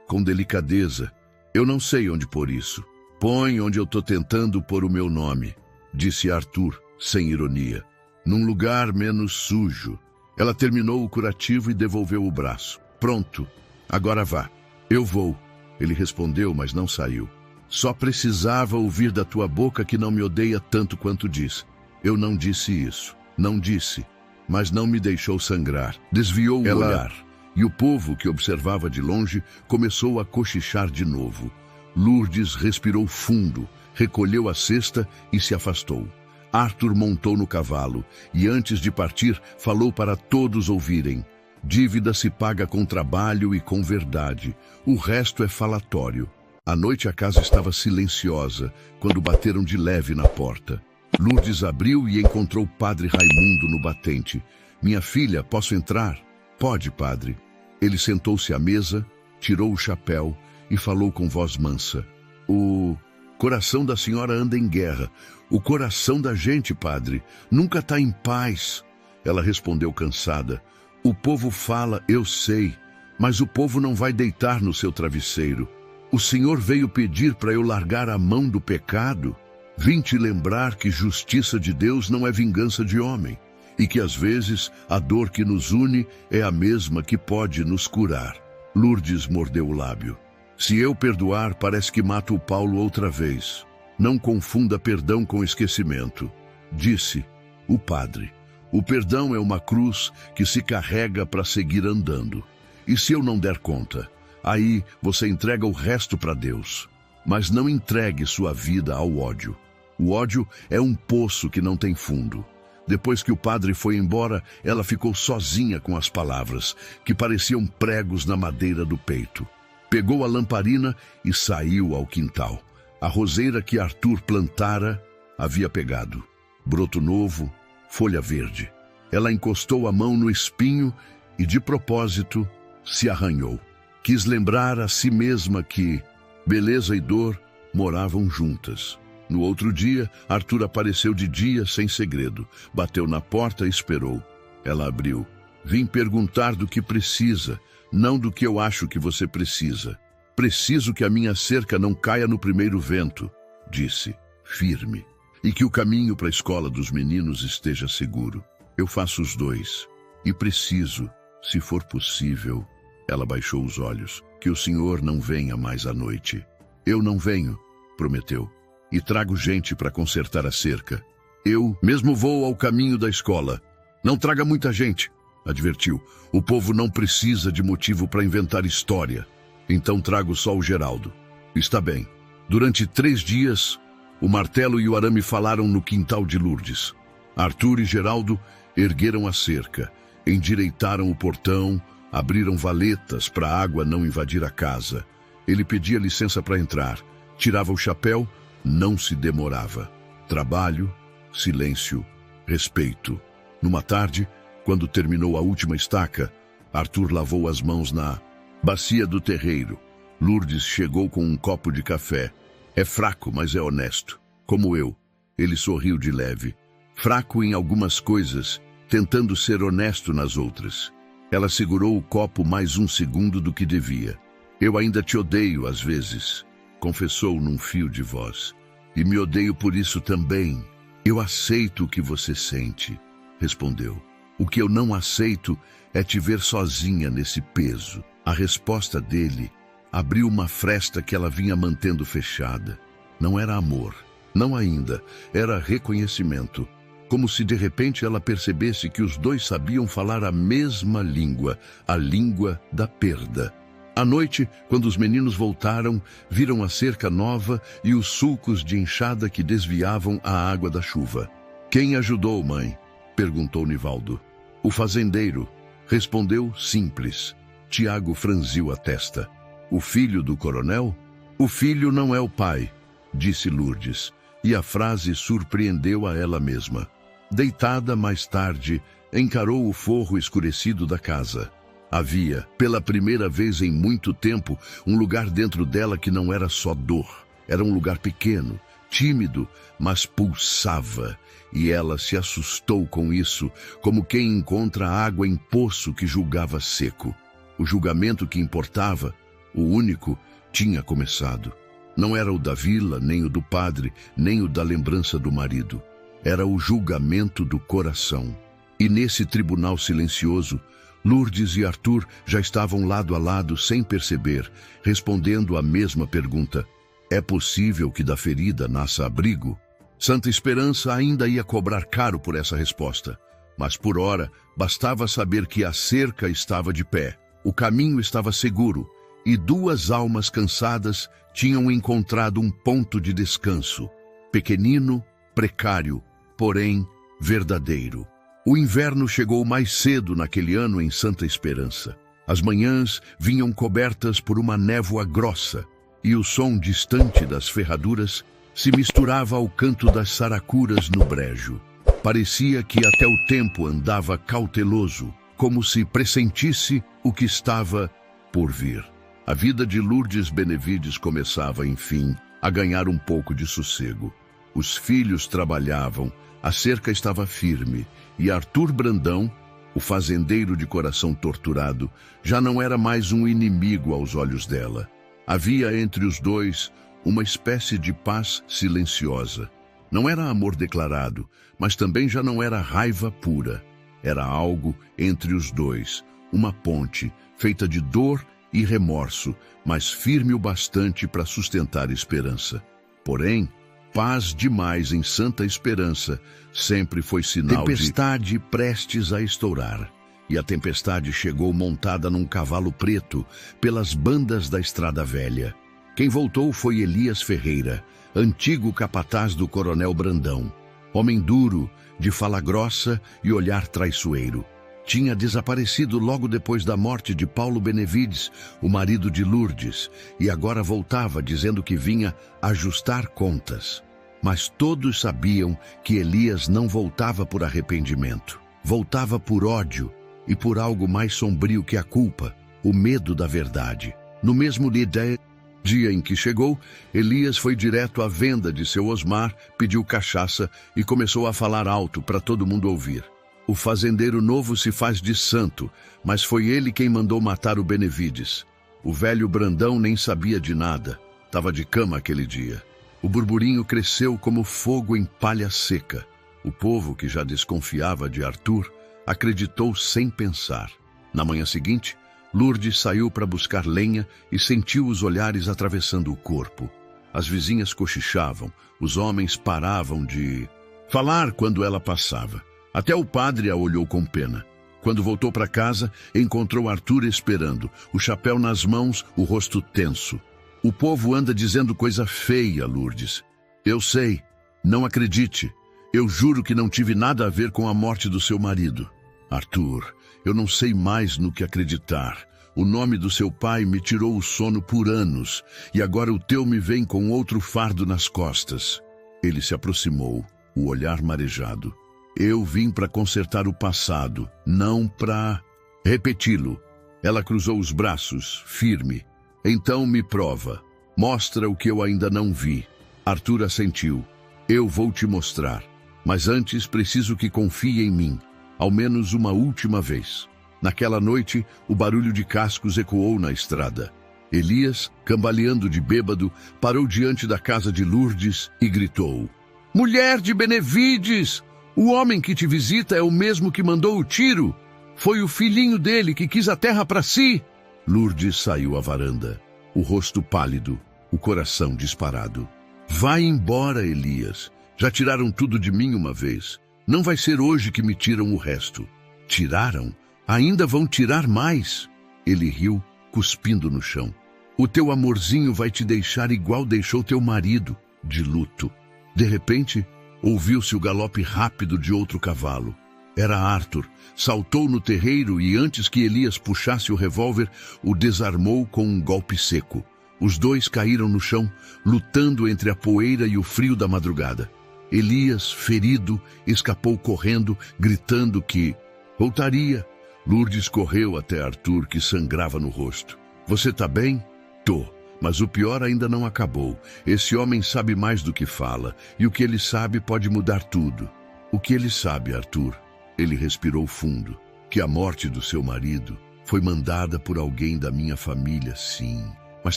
Com delicadeza. "Eu não sei onde pôr isso." "Põe onde eu tô tentando pôr o meu nome", disse Arthur, sem ironia. "Num lugar menos sujo." Ela terminou o curativo e devolveu o braço. "Pronto. Agora vá." "Eu vou", ele respondeu, mas não saiu. "Só precisava ouvir da tua boca que não me odeia tanto quanto diz." "Eu não disse isso." "Não disse, mas não me deixou sangrar." Desviou o olhar, e o povo que observava de longe começou a cochichar de novo. Lourdes respirou fundo, recolheu a cesta e se afastou. Arthur montou no cavalo e, antes de partir, falou para todos ouvirem: "Dívida se paga com trabalho e com verdade. O resto é falatório." À noite a casa estava silenciosa, quando bateram de leve na porta. Lourdes abriu e encontrou Padre Raimundo no batente. "Minha filha, posso entrar?" "Pode, padre." Ele sentou-se à mesa, tirou o chapéu e falou com voz mansa: "O coração da senhora anda em guerra. O coração da gente, padre, nunca está em paz." Ela respondeu cansada: "O povo fala, eu sei, mas o povo não vai deitar no seu travesseiro. O Senhor veio pedir para eu largar a mão do pecado. Vim te lembrar que justiça de Deus não é vingança de homem, e que às vezes a dor que nos une é a mesma que pode nos curar." Lourdes mordeu o lábio. "Se eu perdoar, parece que mato o Paulo outra vez. Não confunda perdão com esquecimento", disse o padre. "O perdão é uma cruz que se carrega para seguir andando. E se eu não der conta, aí você entrega o resto para Deus. Mas não entregue sua vida ao ódio. O ódio é um poço que não tem fundo." Depois que o padre foi embora, ela ficou sozinha com as palavras, que pareciam pregos na madeira do peito. Pegou a lamparina e saiu ao quintal. A roseira que Arthur plantara havia pegado. Broto novo, folha verde. Ela encostou a mão no espinho e, de propósito, se arranhou. Quis lembrar a si mesma que beleza e dor moravam juntas. No outro dia, Arthur apareceu de dia sem segredo. Bateu na porta e esperou. Ela abriu. Vim perguntar do que precisa, não do que eu acho que você precisa. Preciso que a minha cerca não caia no primeiro vento, disse, firme. E que o caminho para a escola dos meninos esteja seguro. Eu faço os dois. E preciso, se for possível, ela baixou os olhos, que o senhor não venha mais à noite. Eu não venho, prometeu. E trago gente para consertar a cerca. Eu mesmo vou ao caminho da escola. Não traga muita gente, advertiu. O povo não precisa de motivo para inventar história. Então trago só o Geraldo. Está bem. Durante 3 dias, o martelo e o arame falaram no quintal de Lourdes. Arthur e Geraldo ergueram a cerca, endireitaram o portão, abriram valetas para a água não invadir a casa. Ele pedia licença para entrar, tirava o chapéu, não se demorava. Trabalho, silêncio, respeito. Numa tarde, quando terminou a última estaca, Arthur lavou as mãos na bacia do terreiro. Lourdes chegou com um copo de café. É fraco, mas é honesto. Como eu. Ele sorriu de leve. Fraco em algumas coisas, tentando ser honesto nas outras. Ela segurou o copo mais 1 segundo do que devia. Eu ainda te odeio às vezes, confessou num fio de voz. E me odeio por isso também. Eu aceito o que você sente, respondeu. O que eu não aceito é te ver sozinha nesse peso. A resposta dele abriu uma fresta que ela vinha mantendo fechada. Não era amor, não ainda, era reconhecimento. Como se de repente ela percebesse que os dois sabiam falar a mesma língua, a língua da perda. À noite, quando os meninos voltaram, viram a cerca nova e os sulcos de enxada que desviavam a água da chuva. Quem ajudou, mãe? Perguntou Nivaldo. O fazendeiro, respondeu simples. Tiago franziu a testa. O filho do coronel? O filho não é o pai, disse Lourdes, e a frase surpreendeu a ela mesma. Deitada mais tarde, encarou o forro escurecido da casa. Havia, pela primeira vez em muito tempo, um lugar dentro dela que não era só dor. Era um lugar pequeno, tímido, mas pulsava. E ela se assustou com isso, como quem encontra água em poço que julgava seco. O julgamento que importava, o único, tinha começado. Não era o da vila, nem o do padre, nem o da lembrança do marido. Era o julgamento do coração. E nesse tribunal silencioso, Lourdes e Arthur já estavam lado a lado sem perceber, respondendo a mesma pergunta. É possível que da ferida nasça abrigo? Santa Esperança ainda ia cobrar caro por essa resposta. Mas por ora, bastava saber que a cerca estava de pé. O caminho estava seguro e 2 almas cansadas tinham encontrado um ponto de descanso. Pequenino, precário, porém verdadeiro. O inverno chegou mais cedo naquele ano em Santa Esperança. As manhãs vinham cobertas por uma névoa grossa e o som distante das ferraduras se misturava ao canto das saracuras no brejo. Parecia que até o tempo andava cauteloso, como se pressentisse o que estava por vir. A vida de Lourdes Benevides começava, enfim, a ganhar um pouco de sossego. Os filhos trabalhavam, a cerca estava firme, e Arthur Brandão, o fazendeiro de coração torturado, já não era mais um inimigo aos olhos dela. Havia entre os dois uma espécie de paz silenciosa. Não era amor declarado, mas também já não era raiva pura. Era algo entre os dois, uma ponte feita de dor e remorso, mas firme o bastante para sustentar esperança. Porém, paz demais em Santa Esperança sempre foi sinal de tempestade prestes a estourar. E a tempestade chegou montada num cavalo preto pelas bandas da Estrada Velha. Quem voltou foi Elias Ferreira, antigo capataz do Coronel Brandão. Homem duro, de fala grossa e olhar traiçoeiro. Tinha desaparecido logo depois da morte de Paulo Benevides, o marido de Lourdes, e agora voltava dizendo que vinha ajustar contas. Mas todos sabiam que Elias não voltava por arrependimento. Voltava por ódio e por algo mais sombrio que a culpa, o medo da verdade. No mesmo dia, Dia em que chegou, Elias foi direto à venda de seu Osmar, pediu cachaça e começou a falar alto para todo mundo ouvir. O fazendeiro novo se faz de santo, mas foi ele quem mandou matar o Benevides. O velho Brandão nem sabia de nada, estava de cama aquele dia. O burburinho cresceu como fogo em palha seca. O povo, que já desconfiava de Arthur, acreditou sem pensar. Na manhã seguinte, Lourdes saiu para buscar lenha e sentiu os olhares atravessando o corpo. As vizinhas cochichavam, os homens paravam de falar quando ela passava. Até o padre a olhou com pena. Quando voltou para casa, encontrou Arthur esperando, o chapéu nas mãos, o rosto tenso. O povo anda dizendo coisa feia, Lourdes. Eu sei, não acredite. Eu juro que não tive nada a ver com a morte do seu marido. Arthur, eu não sei mais no que acreditar. O nome do seu pai me tirou o sono por anos, e agora o teu me vem com outro fardo nas costas. Ele se aproximou, o olhar marejado. Eu vim para consertar o passado, não para repeti-lo. Ela cruzou os braços, firme. Então me prova. Mostra o que eu ainda não vi. Arthur assentiu. Eu vou te mostrar. Mas antes preciso que confie em mim. Ao menos uma última vez. Naquela noite, o barulho de cascos ecoou na estrada. Elias, cambaleando de bêbado, parou diante da casa de Lourdes e gritou: Mulher de Benevides! O homem que te visita é o mesmo que mandou o tiro. Foi o filhinho dele que quis a terra para si. Lourdes saiu à varanda, o rosto pálido, o coração disparado. Vai embora, Elias. Já tiraram tudo de mim uma vez. Não vai ser hoje que me tiram o resto. Tiraram? Ainda vão tirar mais. Ele riu, cuspindo no chão. O teu amorzinho vai te deixar igual deixou teu marido, de luto. De repente, ouviu-se o galope rápido de outro cavalo. Era Arthur. Saltou no terreiro e antes que Elias puxasse o revólver, o desarmou com um golpe seco. Os dois caíram no chão, lutando entre a poeira e o frio da madrugada. Elias, ferido, escapou correndo, gritando que voltaria. Lourdes correu até Arthur, que sangrava no rosto. Você tá bem? Tô. Mas o pior ainda não acabou. Esse homem sabe mais do que fala, e o que ele sabe pode mudar tudo. O que ele sabe, Arthur? Ele respirou fundo. Que a morte do seu marido foi mandada por alguém da minha família, sim. Mas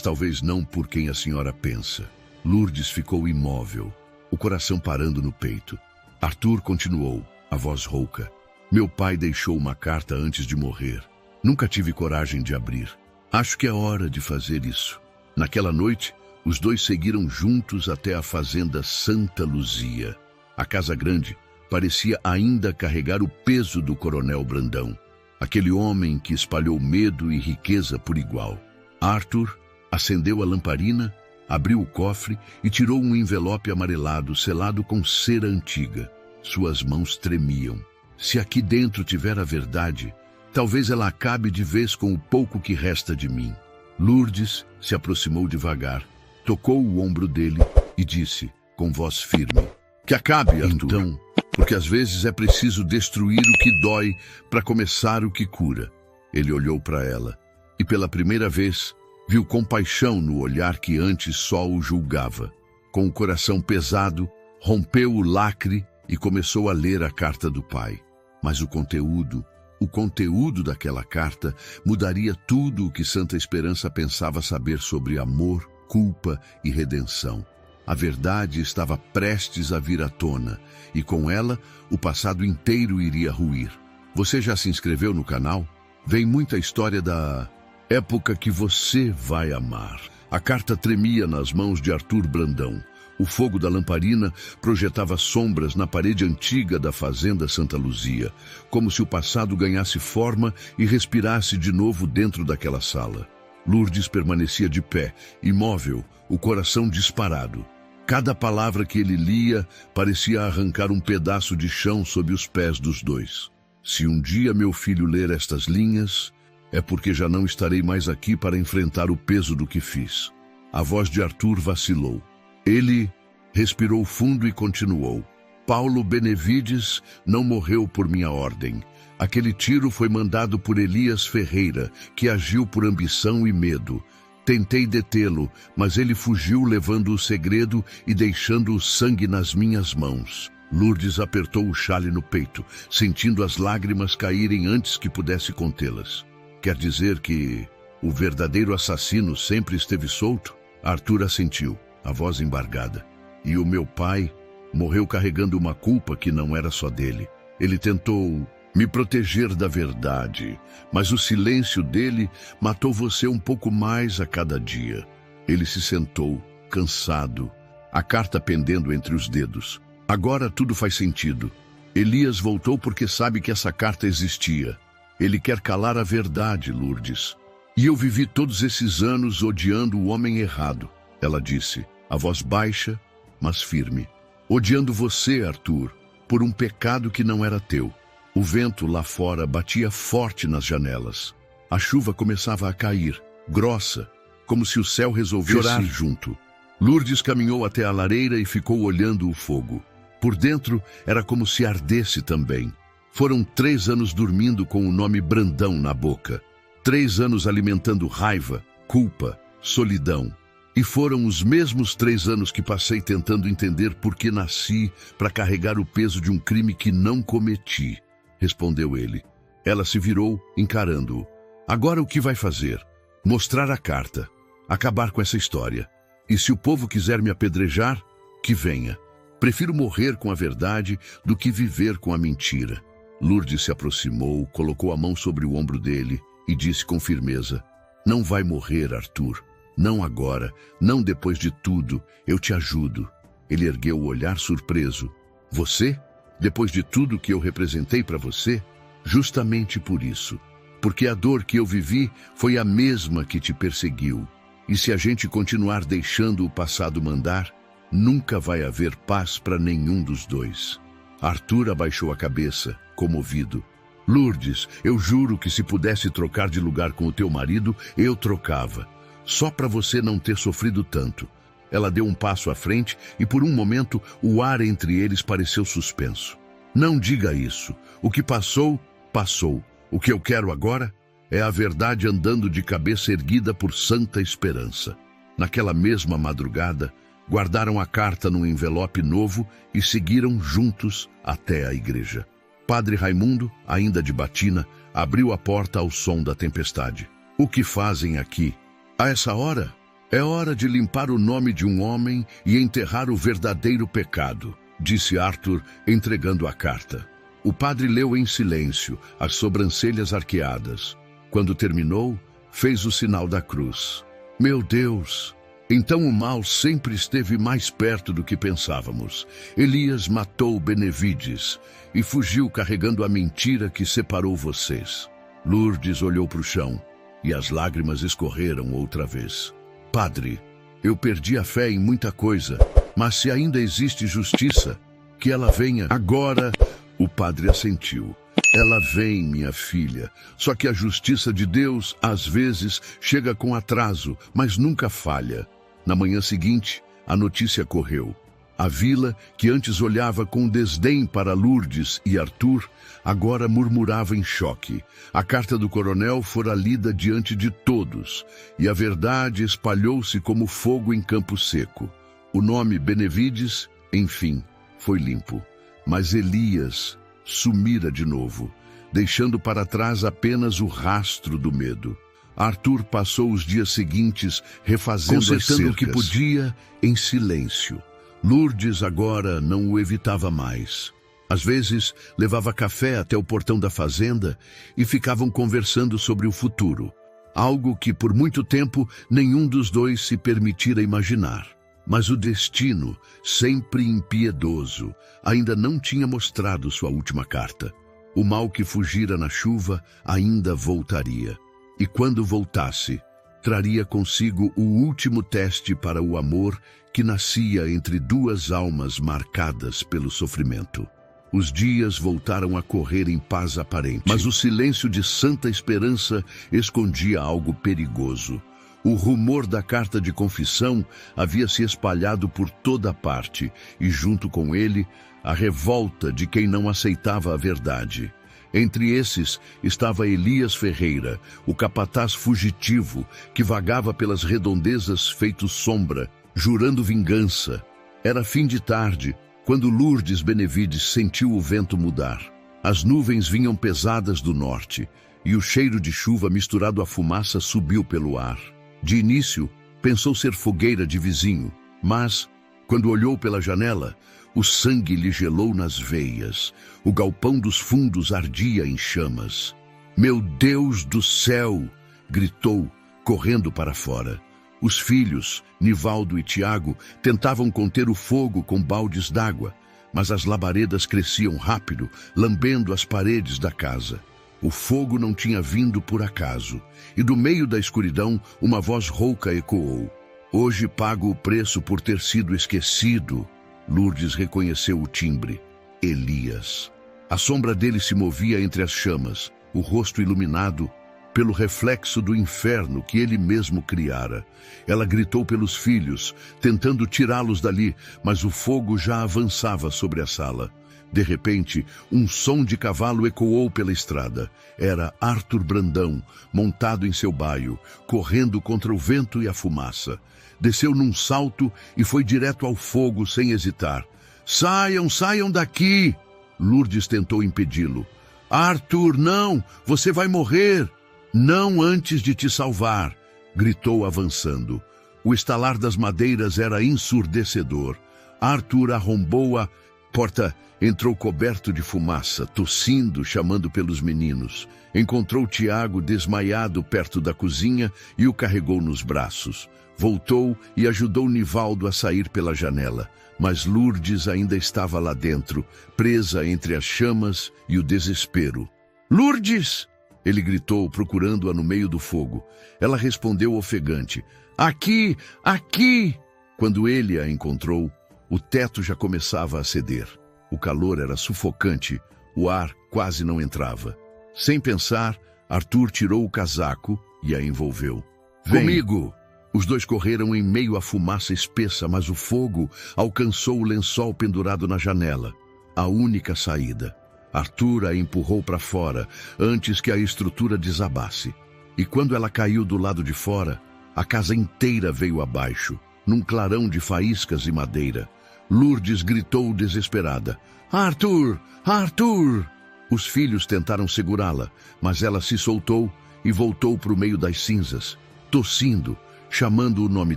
talvez não por quem a senhora pensa. Lourdes ficou imóvel, o coração parando no peito. Arthur continuou, a voz rouca. Meu pai deixou uma carta antes de morrer. Nunca tive coragem de abrir. Acho que é hora de fazer isso. Naquela noite, os dois seguiram juntos até a fazenda Santa Luzia. A casa grande parecia ainda carregar o peso do coronel Brandão, aquele homem que espalhou medo e riqueza por igual. Arthur acendeu a lamparina, abriu o cofre e tirou um envelope amarelado selado com cera antiga. Suas mãos tremiam. Se aqui dentro tiver a verdade, talvez ela acabe de vez com o pouco que resta de mim. Lourdes se aproximou devagar, tocou o ombro dele e disse, com voz firme, que acabe, Arthur. Então, porque às vezes é preciso destruir o que dói para começar o que cura. Ele olhou para ela e pela primeira vez viu compaixão no olhar que antes só o julgava. Com o coração pesado, rompeu o lacre e começou a ler a carta do pai. Mas o conteúdo daquela carta mudaria tudo o que Santa Esperança pensava saber sobre amor, culpa e redenção. A verdade estava prestes a vir à tona, e com ela, o passado inteiro iria ruir. Você já se inscreveu no canal? Vem muita história da época que você vai amar. A carta tremia nas mãos de Arthur Brandão. O fogo da lamparina projetava sombras na parede antiga da fazenda Santa Luzia, como se o passado ganhasse forma e respirasse de novo dentro daquela sala. Lourdes permanecia de pé, imóvel, o coração disparado. Cada palavra que ele lia parecia arrancar um pedaço de chão sob os pés dos dois. Se um dia meu filho ler estas linhas, é porque já não estarei mais aqui para enfrentar o peso do que fiz. A voz de Arthur vacilou. Ele respirou fundo e continuou. Paulo Benevides não morreu por minha ordem. Aquele tiro foi mandado por Elias Ferreira, que agiu por ambição e medo. Tentei detê-lo, mas ele fugiu levando o segredo e deixando o sangue nas minhas mãos. Lourdes apertou o xale no peito, sentindo as lágrimas caírem antes que pudesse contê-las. Quer dizer que o verdadeiro assassino sempre esteve solto? Arthur assentiu, a voz embargada. E o meu pai morreu carregando uma culpa que não era só dele. Ele tentou me proteger da verdade, mas o silêncio dele matou você um pouco mais a cada dia. Ele se sentou, cansado, a carta pendendo entre os dedos. Agora tudo faz sentido. Elias voltou porque sabe que essa carta existia. Ele quer calar a verdade, Lourdes. E eu vivi todos esses anos odiando o homem errado, ela disse, a voz baixa, mas firme. Odiando você, Arthur, por um pecado que não era teu. O vento lá fora batia forte nas janelas. A chuva começava a cair, grossa, como se o céu resolvesse chorar junto. Lourdes caminhou até a lareira e ficou olhando o fogo. Por dentro era como se ardesse também. Foram 3 anos dormindo com o nome Brandão na boca. 3 anos alimentando raiva, culpa, solidão. E foram os mesmos 3 anos que passei tentando entender por que nasci para carregar o peso de um crime que não cometi, respondeu ele. Ela se virou, encarando-o. Agora o que vai fazer? Mostrar a carta. Acabar com essa história. E se o povo quiser me apedrejar, que venha. Prefiro morrer com a verdade do que viver com a mentira. Lourdes se aproximou, colocou a mão sobre o ombro dele e disse com firmeza: Não vai morrer, Arthur. Não agora, não depois de tudo. Eu te ajudo. Ele ergueu o olhar surpreso. Você? Depois de tudo que eu representei para você? Justamente por isso. Porque a dor que eu vivi foi a mesma que te perseguiu. E se a gente continuar deixando o passado mandar, nunca vai haver paz para nenhum dos dois. Arthur abaixou a cabeça, comovido. Lourdes, eu juro que se pudesse trocar de lugar com o teu marido, eu trocava. Só para você não ter sofrido tanto. Ela deu um passo à frente e por um momento o ar entre eles pareceu suspenso. Não diga isso. O que passou, passou. O que eu quero agora é a verdade andando de cabeça erguida por santa esperança. Naquela mesma madrugada, guardaram a carta num envelope novo e seguiram juntos até a igreja. Padre Raimundo, ainda de batina, abriu a porta ao som da tempestade. O que fazem aqui? A essa hora? É hora de limpar o nome de um homem e enterrar o verdadeiro pecado, disse Arthur, entregando a carta. O padre leu em silêncio, as sobrancelhas arqueadas. Quando terminou, fez o sinal da cruz. Meu Deus! Então o mal sempre esteve mais perto do que pensávamos. Elias matou Benevides e fugiu carregando a mentira que separou vocês. Lourdes olhou para o chão e as lágrimas escorreram outra vez. Padre, eu perdi a fé em muita coisa, mas se ainda existe justiça, que ela venha agora. O padre assentiu. Ela vem, minha filha, só que a justiça de Deus, às vezes, chega com atraso, mas nunca falha. Na manhã seguinte, a notícia correu. A vila, que antes olhava com desdém para Lourdes e Arthur, agora murmurava em choque. A carta do coronel fora lida diante de todos, e a verdade espalhou-se como fogo em campo seco. O nome Benevides, enfim, foi limpo. Mas Elias sumira de novo, deixando para trás apenas o rastro do medo. Arthur passou os dias seguintes refazendo consertando o que podia em silêncio. Lourdes agora não o evitava mais. Às vezes, levava café até o portão da fazenda e ficavam conversando sobre o futuro, algo que por muito tempo nenhum dos dois se permitira imaginar. Mas o destino, sempre impiedoso, ainda não tinha mostrado sua última carta. O mal que fugira na chuva ainda voltaria. E quando voltasse, traria consigo o último teste para o amor que nascia entre duas almas marcadas pelo sofrimento. Os dias voltaram a correr em paz aparente, mas o silêncio de santa esperança escondia algo perigoso. O rumor da carta de confissão havia se espalhado por toda parte, e junto com ele, a revolta de quem não aceitava a verdade. Entre esses estava Elias Ferreira, o capataz fugitivo que vagava pelas redondezas feito sombra, jurando vingança. Era fim de tarde, quando Lourdes Benevides sentiu o vento mudar. As nuvens vinham pesadas do norte, e o cheiro de chuva misturado à fumaça subiu pelo ar. De início, pensou ser fogueira de vizinho, mas, quando olhou pela janela, o sangue lhe gelou nas veias. O galpão dos fundos ardia em chamas. "Meu Deus do céu!" gritou, correndo para fora. Os filhos, Nivaldo e Tiago, tentavam conter o fogo com baldes d'água, mas as labaredas cresciam rápido, lambendo as paredes da casa. O fogo não tinha vindo por acaso, e do meio da escuridão uma voz rouca ecoou. "Hoje pago o preço por ter sido esquecido." Lourdes reconheceu o timbre. Elias. A sombra dele se movia entre as chamas, o rosto iluminado pelo reflexo do inferno que ele mesmo criara. Ela gritou pelos filhos, tentando tirá-los dali, mas o fogo já avançava sobre a sala. De repente, um som de cavalo ecoou pela estrada. Era Arthur Brandão, montado em seu baio, correndo contra o vento e a fumaça. Desceu num salto e foi direto ao fogo sem hesitar. "Saiam, saiam daqui!" Lourdes tentou impedi-lo. "Arthur, não! Você vai morrer!" "Não antes de te salvar!" gritou avançando. O estalar das madeiras era ensurdecedor. Arthur arrombou a porta, entrou coberto de fumaça, tossindo, chamando pelos meninos. Encontrou Tiago desmaiado perto da cozinha e o carregou nos braços. Voltou e ajudou Nivaldo a sair pela janela, mas Lourdes ainda estava lá dentro, presa entre as chamas e o desespero. "Lourdes!" ele gritou, procurando-a no meio do fogo. Ela respondeu ofegante: "Aqui, aqui!" Quando ele a encontrou, o teto já começava a ceder. O calor era sufocante, o ar quase não entrava. Sem pensar, Arthur tirou o casaco e a envolveu. "Vem comigo!" Os dois correram em meio à fumaça espessa, mas o fogo alcançou o lençol pendurado na janela. A única saída. Arthur a empurrou para fora, antes que a estrutura desabasse. E quando ela caiu do lado de fora, a casa inteira veio abaixo, num clarão de faíscas e madeira. Lourdes gritou desesperada: "Arthur! Arthur!" Os filhos tentaram segurá-la, mas ela se soltou e voltou para o meio das cinzas, tossindo, chamando o nome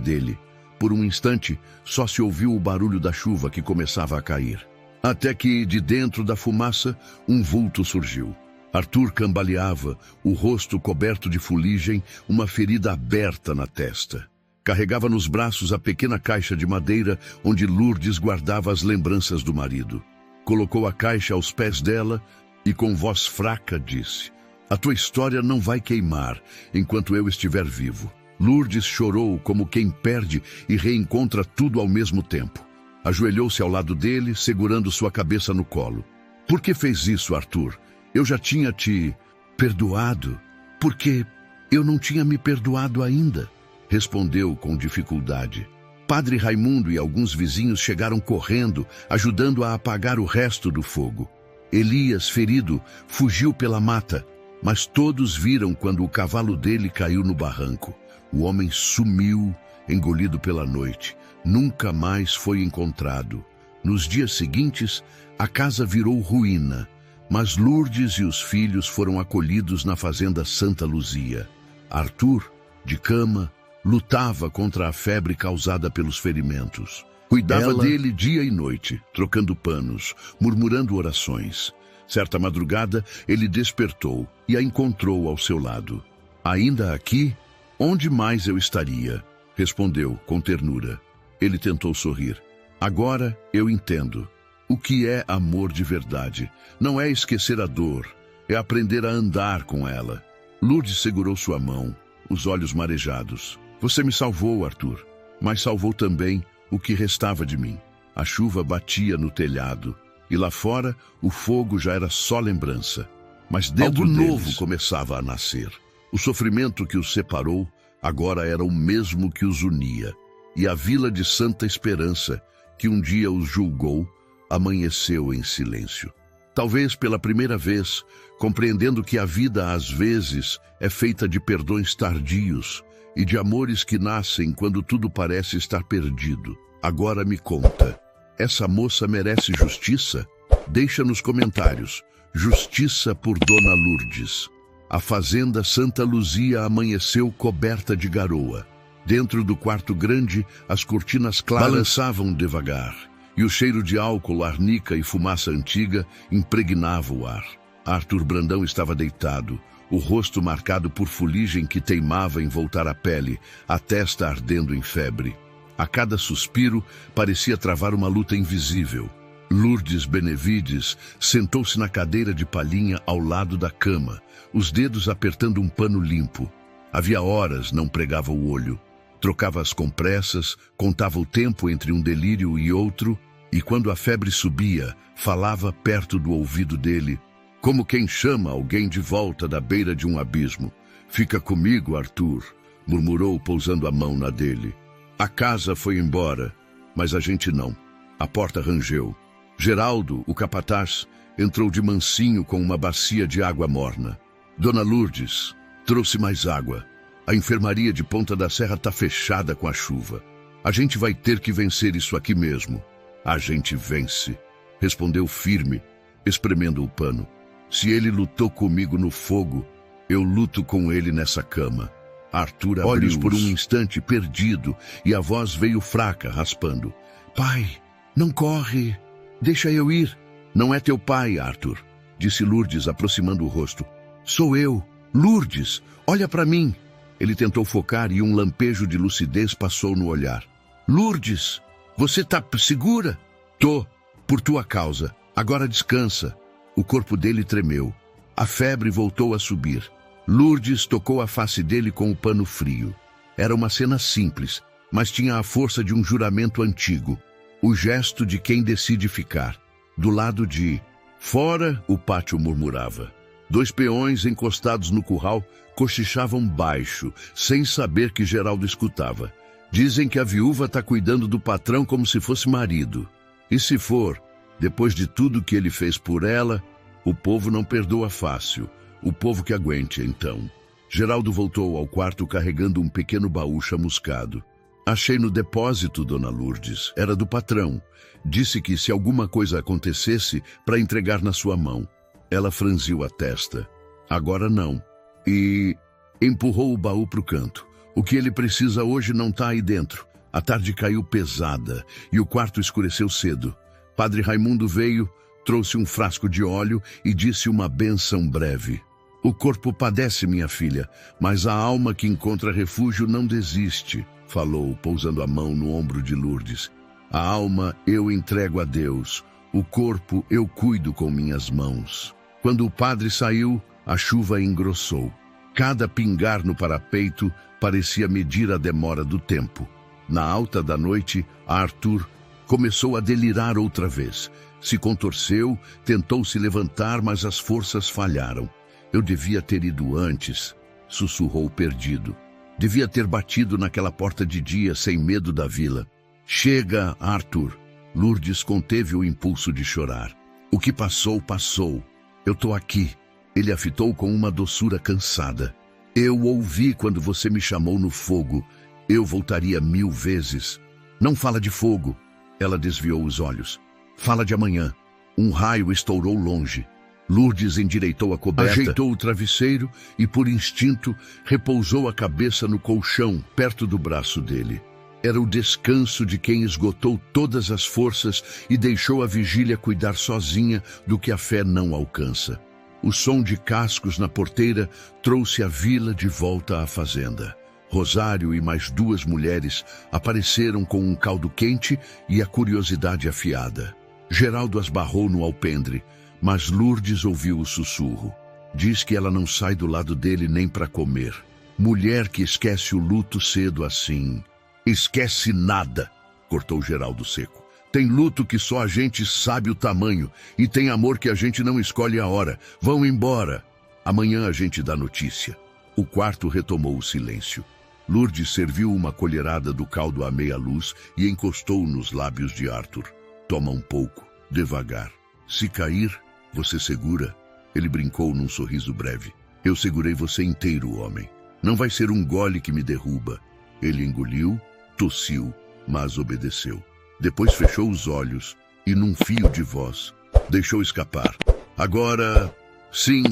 dele. Por um instante, só se ouviu o barulho da chuva que começava a cair. Até que, de dentro da fumaça, um vulto surgiu. Arthur cambaleava, o rosto coberto de fuligem, uma ferida aberta na testa. Carregava nos braços a pequena caixa de madeira onde Lourdes guardava as lembranças do marido. Colocou a caixa aos pés dela e, com voz fraca, disse: "A tua história não vai queimar enquanto eu estiver vivo." Lourdes chorou como quem perde e reencontra tudo ao mesmo tempo. Ajoelhou-se ao lado dele, segurando sua cabeça no colo. "Por que fez isso, Arthur? Eu já tinha te perdoado." "Porque eu não tinha me perdoado ainda," respondeu com dificuldade. Padre Raimundo e alguns vizinhos chegaram correndo, ajudando a apagar o resto do fogo. Elias, ferido, fugiu pela mata, mas todos viram quando o cavalo dele caiu no barranco. O homem sumiu, engolido pela noite. Nunca mais foi encontrado. Nos dias seguintes, a casa virou ruína, mas Lourdes e os filhos foram acolhidos na fazenda Santa Luzia. Arthur, de cama, lutava contra a febre causada pelos ferimentos. Cuidava dele dia e noite, trocando panos, murmurando orações. Certa madrugada, ele despertou e a encontrou ao seu lado. "Ainda aqui? Onde mais eu estaria?" respondeu com ternura. Ele tentou sorrir. "Agora eu entendo. O que é amor de verdade? Não é esquecer a dor, é aprender a andar com ela." Lourdes segurou sua mão, os olhos marejados. "Você me salvou, Arthur, mas salvou também o que restava de mim." A chuva batia no telhado, e lá fora o fogo já era só lembrança. Mas dentro algo novo começava a nascer. O sofrimento que os separou agora era o mesmo que os unia. E a vila de Santa Esperança, que um dia os julgou, amanheceu em silêncio. Talvez pela primeira vez, compreendendo que a vida às vezes é feita de perdões tardios e de amores que nascem quando tudo parece estar perdido. Agora me conta, essa moça merece justiça? Deixa nos comentários. Justiça por Dona Lourdes. A fazenda Santa Luzia amanheceu coberta de garoa. Dentro do quarto grande, as cortinas claras balançavam devagar, e o cheiro de álcool, arnica e fumaça antiga impregnava o ar. Arthur Brandão estava deitado, o rosto marcado por fuligem que teimava em voltar à pele, a testa ardendo em febre. A cada suspiro parecia travar uma luta invisível. Lourdes Benevides sentou-se na cadeira de palhinha ao lado da cama, os dedos apertando um pano limpo. Havia horas não pregava o olho. Trocava as compressas, contava o tempo entre um delírio e outro, e quando a febre subia, falava perto do ouvido dele, como quem chama alguém de volta da beira de um abismo. "Fica comigo, Arthur", murmurou, pousando a mão na dele. A casa foi embora, mas a gente não. A porta rangeu. Geraldo, o capataz, entrou de mansinho com uma bacia de água morna. "Dona Lourdes, trouxe mais água. A enfermaria de Ponta da Serra está fechada com a chuva. A gente vai ter que vencer isso aqui mesmo." "A gente vence", respondeu firme, espremendo o pano. "Se ele lutou comigo no fogo, eu luto com ele nessa cama." Arthur abriu olhos por um instante perdido e a voz veio fraca, raspando. "Pai, não corre. Deixa eu ir." "Não é teu pai, Arthur", disse Lourdes, aproximando o rosto. "Sou eu. Lourdes, olha para mim." Ele tentou focar e um lampejo de lucidez passou no olhar. "Lourdes, você tá segura?" "Tô, por tua causa. Agora descansa." O corpo dele tremeu. A febre voltou a subir. Lourdes tocou a face dele com o pano frio. Era uma cena simples, mas tinha a força de um juramento antigo. O gesto de quem decide ficar. Do lado de fora, o pátio murmurava. 2 peões encostados no curral cochichavam baixo, sem saber que Geraldo escutava. "Dizem que a viúva está cuidando do patrão como se fosse marido. E se for, depois de tudo que ele fez por ela, o povo não perdoa fácil. O povo que aguente, então." Geraldo voltou ao quarto carregando um pequeno baú chamuscado. "Achei no depósito, Dona Lourdes. Era do patrão. Disse que se alguma coisa acontecesse, para entregar na sua mão." Ela franziu a testa. "Agora não." E empurrou o baú para o canto. "O que ele precisa hoje não está aí dentro." A tarde caiu pesada e o quarto escureceu cedo. Padre Raimundo veio, trouxe um frasco de óleo e disse uma bênção breve. "O corpo padece, minha filha, mas a alma que encontra refúgio não desiste", falou, pousando a mão no ombro de Lourdes. "A alma eu entrego a Deus, o corpo eu cuido com minhas mãos." Quando o padre saiu, a chuva engrossou. Cada pingar no parapeito parecia medir a demora do tempo. Na alta da noite, Arthur começou a delirar outra vez. Se contorceu, tentou se levantar, mas as forças falharam. "Eu devia ter ido antes", sussurrou perdido. "Devia ter batido naquela porta de dia sem medo da vila." "Chega, Arthur." Lourdes conteve o impulso de chorar. "O que passou, passou. Eu tô aqui." Ele a fitou com uma doçura cansada. "Eu ouvi quando você me chamou no fogo. Eu voltaria 1000 vezes." "Não fala de fogo." Ela desviou os olhos. "Fala de amanhã." Um raio estourou longe. Lourdes endireitou a coberta, ajeitou o travesseiro e, por instinto, repousou a cabeça no colchão, perto do braço dele. Era o descanso de quem esgotou todas as forças e deixou a vigília cuidar sozinha do que a fé não alcança. O som de cascos na porteira trouxe a vila de volta à fazenda. Rosário e mais 2 mulheres apareceram com um caldo quente e a curiosidade afiada. Geraldo as barrou no alpendre, mas Lourdes ouviu o sussurro. Diz que ela não sai do lado dele nem para comer. Mulher que esquece o luto cedo assim. "Esquece nada", cortou Geraldo seco. "Tem luto que só a gente sabe o tamanho e tem amor que a gente não escolhe a hora. Vão embora. Amanhã a gente dá notícia." O quarto retomou o silêncio. Lourdes serviu uma colherada do caldo à meia luz e encostou nos lábios de Arthur. "Toma um pouco, devagar. Se cair, Você segura? Ele brincou num sorriso breve. Eu segurei você inteiro, homem. Não vai ser um gole que me derruba. Ele engoliu, tossiu, mas obedeceu. Depois fechou os olhos e, num fio de voz, deixou escapar. Agora, sim,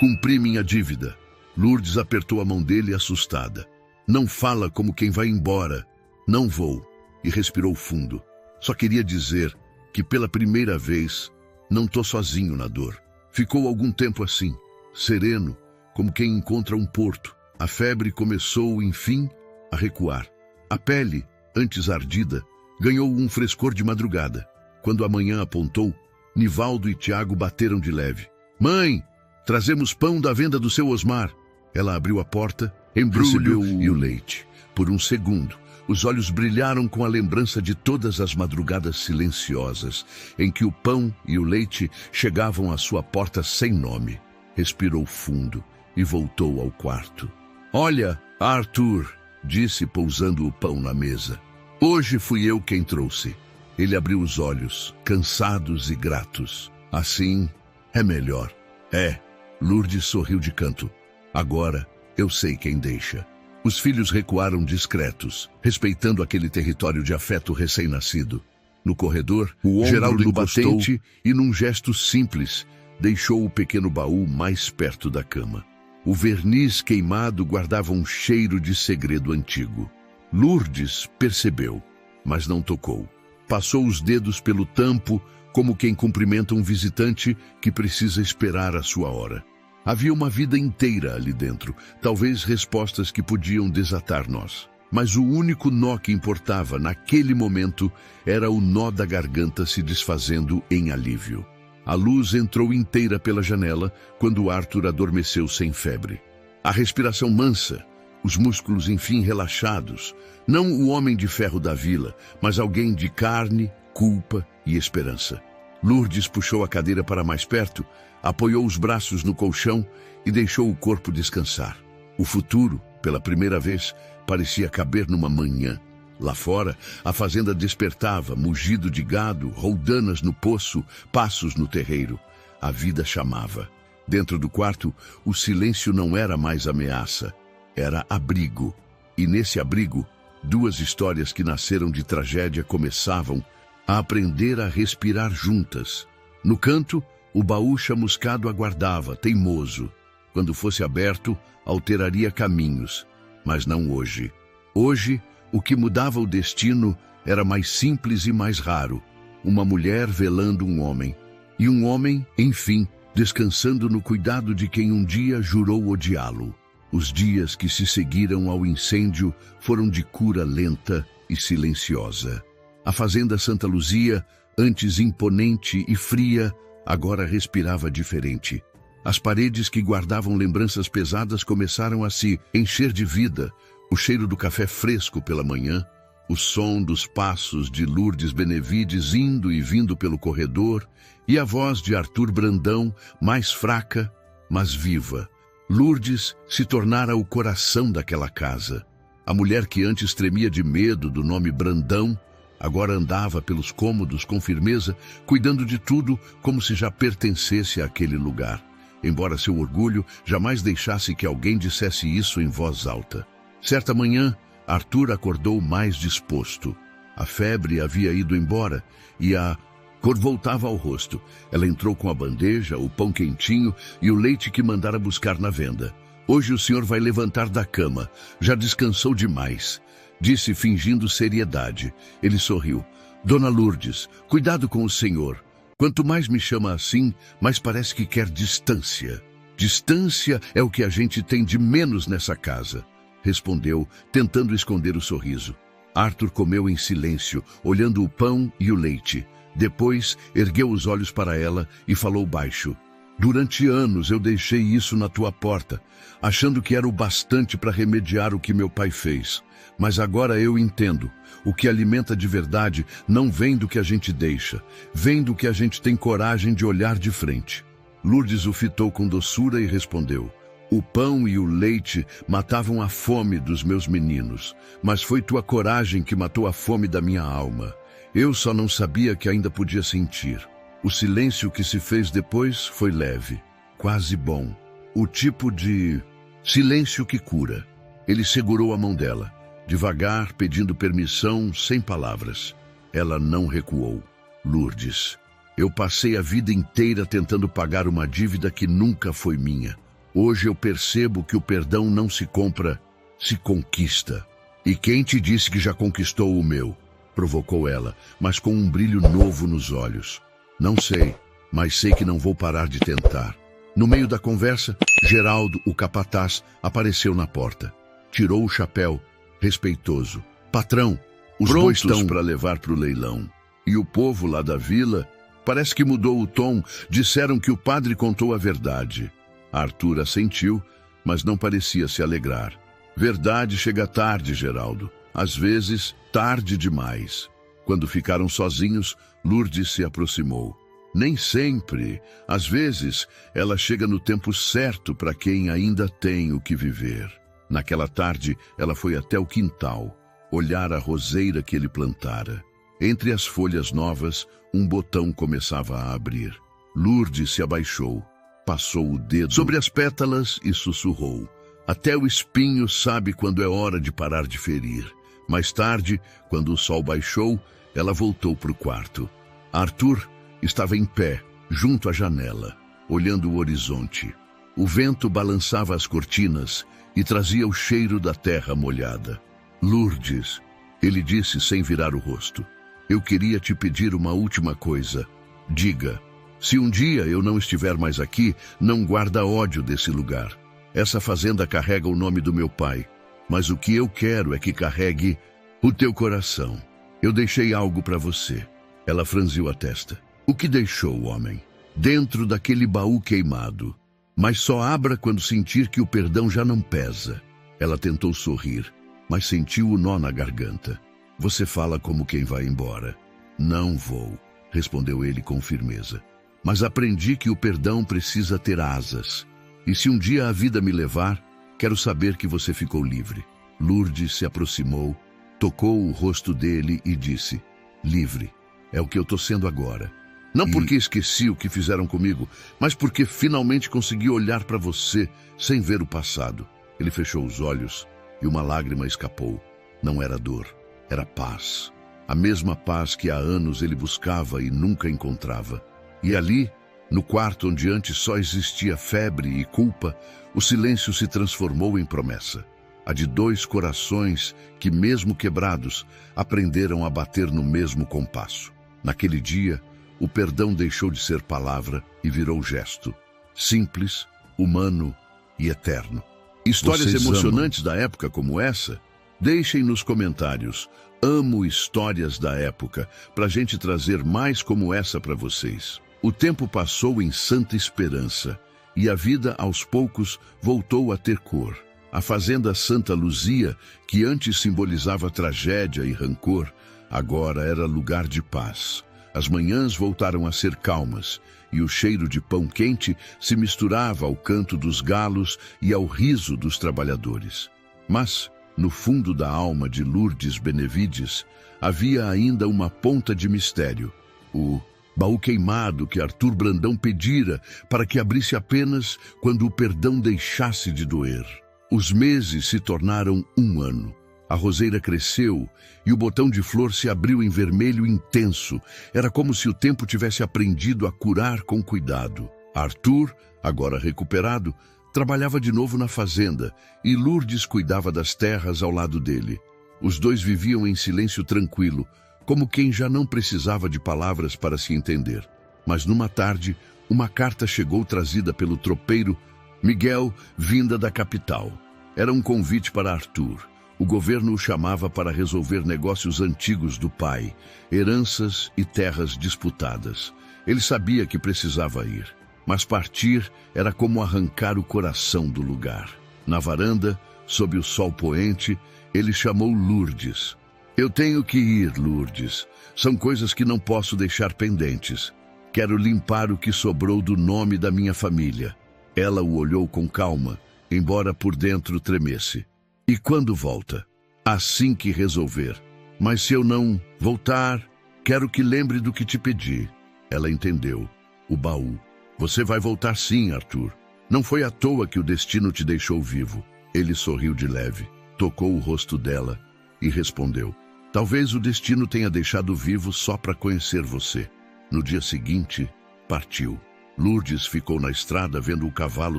cumpri minha dívida. Lourdes apertou a mão dele assustada. Não fala como quem vai embora. Não vou. E respirou fundo. Só queria dizer que pela primeira vez não tô sozinho na dor. Ficou algum tempo assim, sereno, como quem encontra um porto. A febre começou, enfim, a recuar. A pele, antes ardida, ganhou um frescor de madrugada. Quando a manhã apontou, Nivaldo e Tiago bateram de leve. Mãe, trazemos pão da venda do seu Osmar. Ela abriu a porta, embrulhou e o leite. Por um segundo, os olhos brilharam com a lembrança de todas as madrugadas silenciosas, em que o pão e o leite chegavam à sua porta sem nome. Respirou fundo e voltou ao quarto. Olha, Arthur, disse pousando o pão na mesa. Hoje fui eu quem trouxe. Ele abriu os olhos, cansados e gratos. Assim, é melhor. É, Lourdes sorriu de canto. Agora, eu sei quem deixa. Os filhos recuaram discretos, respeitando aquele território de afeto recém-nascido. No corredor, Geraldo encostou e, num gesto simples, deixou o pequeno baú mais perto da cama. O verniz queimado guardava um cheiro de segredo antigo. Lourdes percebeu, mas não tocou. Passou os dedos pelo tampo, como quem cumprimenta um visitante que precisa esperar a sua hora. Havia uma vida inteira ali dentro, talvez respostas que podiam desatar nós. Mas o único nó que importava naquele momento era o nó da garganta se desfazendo em alívio. A luz entrou inteira pela janela quando Arthur adormeceu sem febre. A respiração mansa, os músculos enfim relaxados. Não o homem de ferro da vila, mas alguém de carne, culpa e esperança. Lourdes puxou a cadeira para mais perto, apoiou os braços no colchão e deixou o corpo descansar. O futuro, pela primeira vez, parecia caber numa manhã. Lá fora, a fazenda despertava, mugido de gado, roldanas no poço, passos no terreiro. A vida chamava. Dentro do quarto, o silêncio não era mais ameaça, era abrigo. E nesse abrigo, duas histórias que nasceram de tragédia começavam a aprender a respirar juntas. No canto, o baú chamuscado aguardava, teimoso. Quando fosse aberto, alteraria caminhos. Mas não hoje. Hoje, o que mudava o destino era mais simples e mais raro. Uma mulher velando um homem. E um homem, enfim, descansando no cuidado de quem um dia jurou odiá-lo. Os dias que se seguiram ao incêndio foram de cura lenta e silenciosa. A fazenda Santa Luzia, antes imponente e fria, agora respirava diferente. As paredes que guardavam lembranças pesadas começaram a se encher de vida. O cheiro do café fresco pela manhã, o som dos passos de Lourdes Benevides indo e vindo pelo corredor e a voz de Arthur Brandão, mais fraca, mas viva. Lourdes se tornara o coração daquela casa. A mulher que antes tremia de medo do nome Brandão, agora andava pelos cômodos com firmeza, cuidando de tudo como se já pertencesse àquele lugar, embora seu orgulho jamais deixasse que alguém dissesse isso em voz alta. Certa manhã, Arthur acordou mais disposto. A febre havia ido embora e a cor voltava ao rosto. Ela entrou com a bandeja, o pão quentinho e o leite que mandara buscar na venda. Hoje o senhor vai levantar da cama. Já descansou demais, disse fingindo seriedade. Ele sorriu. Dona Lourdes, cuidado com o senhor. Quanto mais me chama assim, mais parece que quer distância. Distância é o que a gente tem de menos nessa casa, respondeu, tentando esconder o sorriso. Arthur comeu em silêncio, olhando o pão e o leite. Depois, ergueu os olhos para ela e falou baixo. Durante anos eu deixei isso na tua porta, achando que era o bastante para remediar o que meu pai fez. Mas agora eu entendo. O que alimenta de verdade não vem do que a gente deixa, vem do que a gente tem coragem de olhar de frente. Lourdes o fitou com doçura e respondeu. O pão e o leite matavam a fome dos meus meninos, mas foi tua coragem que matou a fome da minha alma. Eu só não sabia que ainda podia sentir. O silêncio que se fez depois foi leve, quase bom. O tipo de silêncio que cura. Ele segurou a mão dela, devagar, pedindo permissão, sem palavras. Ela não recuou. Lourdes, eu passei a vida inteira tentando pagar uma dívida que nunca foi minha. Hoje eu percebo que o perdão não se compra, se conquista. E quem te disse que já conquistou o meu? Provocou ela, mas com um brilho novo nos olhos. Não sei, mas sei que não vou parar de tentar. No meio da conversa, Geraldo, o capataz, apareceu na porta. Tirou o chapéu, respeitoso. Patrão, os dois estão para levar para o leilão. E o povo lá da vila parece que mudou o tom. Disseram que o padre contou a verdade. Arthur assentiu, mas não parecia se alegrar. Verdade chega tarde, Geraldo. Às vezes, tarde demais. Quando ficaram sozinhos, Lourdes se aproximou. Nem sempre. Às vezes, ela chega no tempo certo para quem ainda tem o que viver. Naquela tarde, ela foi até o quintal, olhar a roseira que ele plantara. Entre as folhas novas, um botão começava a abrir. Lourdes se abaixou, passou o dedo sobre as pétalas e sussurrou. Até o espinho sabe quando é hora de parar de ferir. Mais tarde, quando o sol baixou, ela voltou para o quarto. Arthur estava em pé, junto à janela, olhando o horizonte. O vento balançava as cortinas e trazia o cheiro da terra molhada. Lourdes, ele disse sem virar o rosto, eu queria te pedir uma última coisa. Diga, se um dia eu não estiver mais aqui, não guarda ódio desse lugar. Essa fazenda carrega o nome do meu pai, mas o que eu quero é que carregue o teu coração. Eu deixei algo para você. Ela franziu a testa. O que deixou, homem? Dentro daquele baú queimado. Mas só abra quando sentir que o perdão já não pesa. Ela tentou sorrir, mas sentiu o nó na garganta. Você fala como quem vai embora. Não vou, respondeu ele com firmeza. Mas aprendi que o perdão precisa ter asas. E se um dia a vida me levar, quero saber que você ficou livre. Lourdes se aproximou, tocou o rosto dele e disse, livre, é o que eu estou sendo agora. Não porque esqueci o que fizeram comigo, mas porque finalmente consegui olhar para você sem ver o passado. Ele fechou os olhos e uma lágrima escapou. Não era dor, era paz. A mesma paz que há anos ele buscava e nunca encontrava. E ali, no quarto onde antes só existia febre e culpa, o silêncio se transformou em promessa. A de dois corações que, mesmo quebrados, aprenderam a bater no mesmo compasso. Naquele dia, o perdão deixou de ser palavra e virou gesto. Simples, humano e eterno. Histórias emocionantes da época como essa? Deixem nos comentários. Amo histórias da época, para a gente trazer mais como essa para vocês. O tempo passou em santa esperança e a vida, aos poucos, voltou a ter cor. A fazenda Santa Luzia, que antes simbolizava tragédia e rancor, agora era lugar de paz. As manhãs voltaram a ser calmas e o cheiro de pão quente se misturava ao canto dos galos e ao riso dos trabalhadores. Mas, no fundo da alma de Lourdes Benevides, havia ainda uma ponta de mistério. O baú queimado que Arthur Brandão pedira para que abrisse apenas quando o perdão deixasse de doer. Os meses se tornaram um ano. A roseira cresceu e o botão de flor se abriu em vermelho intenso. Era como se o tempo tivesse aprendido a curar com cuidado. Arthur, agora recuperado, trabalhava de novo na fazenda e Lourdes cuidava das terras ao lado dele. Os dois viviam em silêncio tranquilo, como quem já não precisava de palavras para se entender. Mas numa tarde, uma carta chegou trazida pelo tropeiro Miguel, vinda da capital. Era um convite para Arthur. O governo o chamava para resolver negócios antigos do pai, heranças e terras disputadas. Ele sabia que precisava ir, mas partir era como arrancar o coração do lugar. Na varanda, sob o sol poente, ele chamou Lourdes. Eu tenho que ir, Lourdes. São coisas que não posso deixar pendentes. Quero limpar o que sobrou do nome da minha família. Ela o olhou com calma, embora por dentro tremesse. E quando volta? Assim que resolver. Mas se eu não voltar, quero que lembre do que te pedi. Ela entendeu. O baú. Você vai voltar sim, Arthur. Não foi à toa que o destino te deixou vivo. Ele sorriu de leve, tocou o rosto dela e respondeu. Talvez o destino tenha deixado vivo só para conhecer você. No dia seguinte, partiu. Lourdes ficou na estrada vendo o cavalo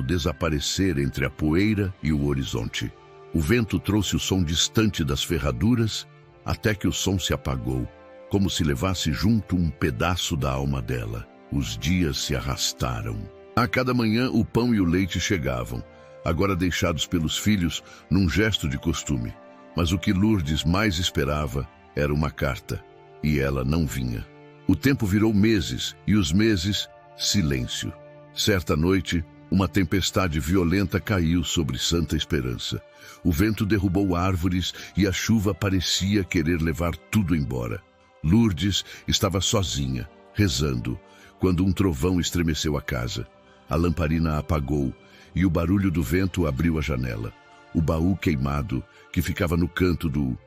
desaparecer entre a poeira e o horizonte. O vento trouxe o som distante das ferraduras, até que o som se apagou, como se levasse junto um pedaço da alma dela. Os dias se arrastaram. A cada manhã o pão e o leite chegavam, agora deixados pelos filhos num gesto de costume. Mas o que Lourdes mais esperava era uma carta, e ela não vinha. O tempo virou meses, e os meses, silêncio. Certa noite, uma tempestade violenta caiu sobre Santa Esperança. O vento derrubou árvores e a chuva parecia querer levar tudo embora. Lourdes estava sozinha, rezando, quando um trovão estremeceu a casa. A lamparina apagou e o barulho do vento abriu a janela. O baú queimado, que ficava no canto do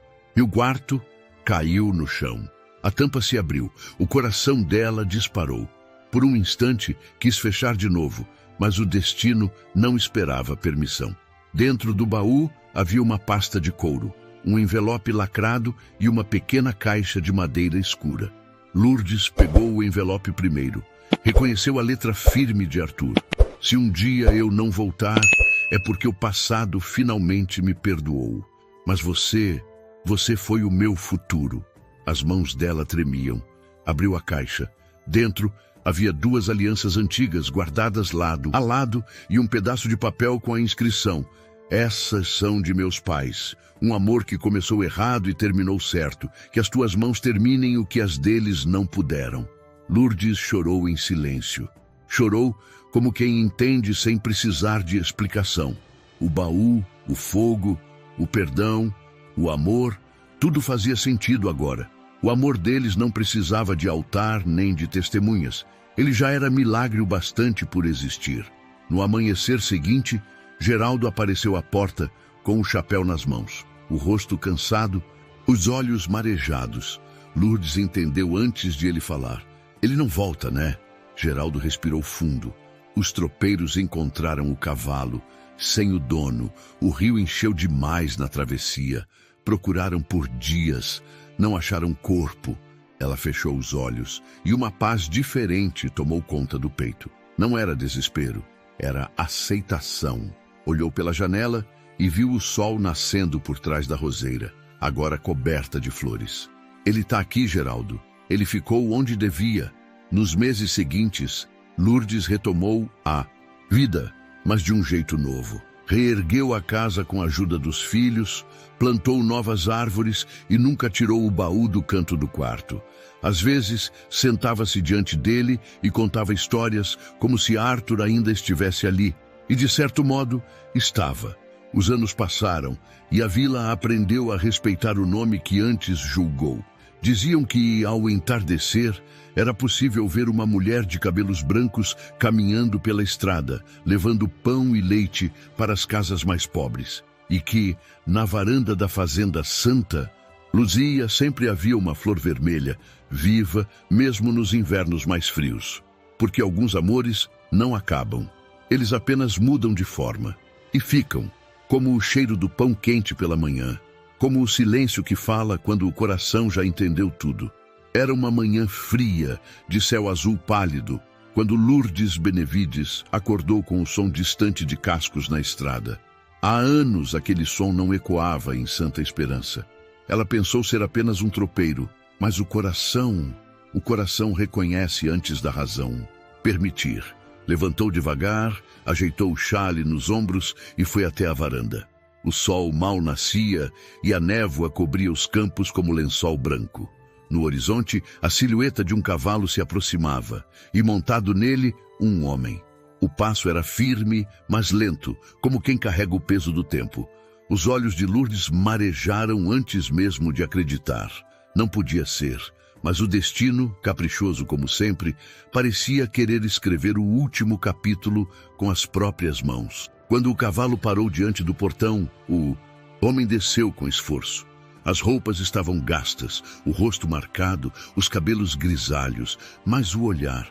quarto, caiu no chão. A tampa se abriu, o coração dela disparou. Por um instante, quis fechar de novo, mas o destino não esperava permissão. Dentro do baú havia uma pasta de couro, um envelope lacrado e uma pequena caixa de madeira escura. Lourdes pegou o envelope primeiro. Reconheceu a letra firme de Arthur. Se um dia eu não voltar, é porque o passado finalmente me perdoou. Mas você foi o meu futuro. As mãos dela tremiam. Abriu a caixa. Dentro havia 2 alianças antigas guardadas lado a lado e um pedaço de papel com a inscrição: essas são de meus pais. Um amor que começou errado e terminou certo. Que as tuas mãos terminem o que as deles não puderam. Lourdes chorou em silêncio. Chorou como quem entende sem precisar de explicação. O baú, o fogo, o perdão, o amor, tudo fazia sentido agora. O amor deles não precisava de altar nem de testemunhas. Ele já era milagre o bastante por existir. No amanhecer seguinte, Geraldo apareceu à porta com o chapéu nas mãos, o rosto cansado, os olhos marejados. Lourdes entendeu antes de ele falar. Ele não volta, né? Geraldo respirou fundo. Os tropeiros encontraram o cavalo, sem o dono. O rio encheu demais na travessia. Procuraram por dias, não acharam corpo. Ela fechou os olhos e uma paz diferente tomou conta do peito. Não era desespero, era aceitação. Olhou pela janela e viu o sol nascendo por trás da roseira, agora coberta de flores. Ele está aqui, Geraldo. Ele ficou onde devia. Nos meses seguintes, Lourdes retomou a vida, mas de um jeito novo. Reergueu a casa com a ajuda dos filhos, plantou novas árvores e nunca tirou o baú do canto do quarto. Às vezes, sentava-se diante dele e contava histórias como se Arthur ainda estivesse ali. E, de certo modo, estava. Os anos passaram e a vila aprendeu a respeitar o nome que antes julgou. Diziam que, ao entardecer, era possível ver uma mulher de cabelos brancos caminhando pela estrada, levando pão e leite para as casas mais pobres. E que, na varanda da fazenda Santa, luzia sempre havia uma flor vermelha, viva, mesmo nos invernos mais frios. Porque alguns amores não acabam. Eles apenas mudam de forma. E ficam, como o cheiro do pão quente pela manhã. Como o silêncio que fala quando o coração já entendeu tudo. Era uma manhã fria, de céu azul pálido, quando Lourdes Benevides acordou com o som distante de cascos na estrada. Há anos aquele som não ecoava em Santa Esperança. Ela pensou ser apenas um tropeiro, mas o coração reconhece antes da razão. Permitir. Levantou devagar, ajeitou o chale nos ombros e foi até a varanda. O sol mal nascia e a névoa cobria os campos como lençol branco. No horizonte, a silhueta de um cavalo se aproximava, e montado nele, um homem. O passo era firme, mas lento, como quem carrega o peso do tempo. Os olhos de Lourdes marejaram antes mesmo de acreditar. Não podia ser, mas o destino, caprichoso como sempre, parecia querer escrever o último capítulo com as próprias mãos. Quando o cavalo parou diante do portão, o homem desceu com esforço. As roupas estavam gastas, o rosto marcado, os cabelos grisalhos, mas o olhar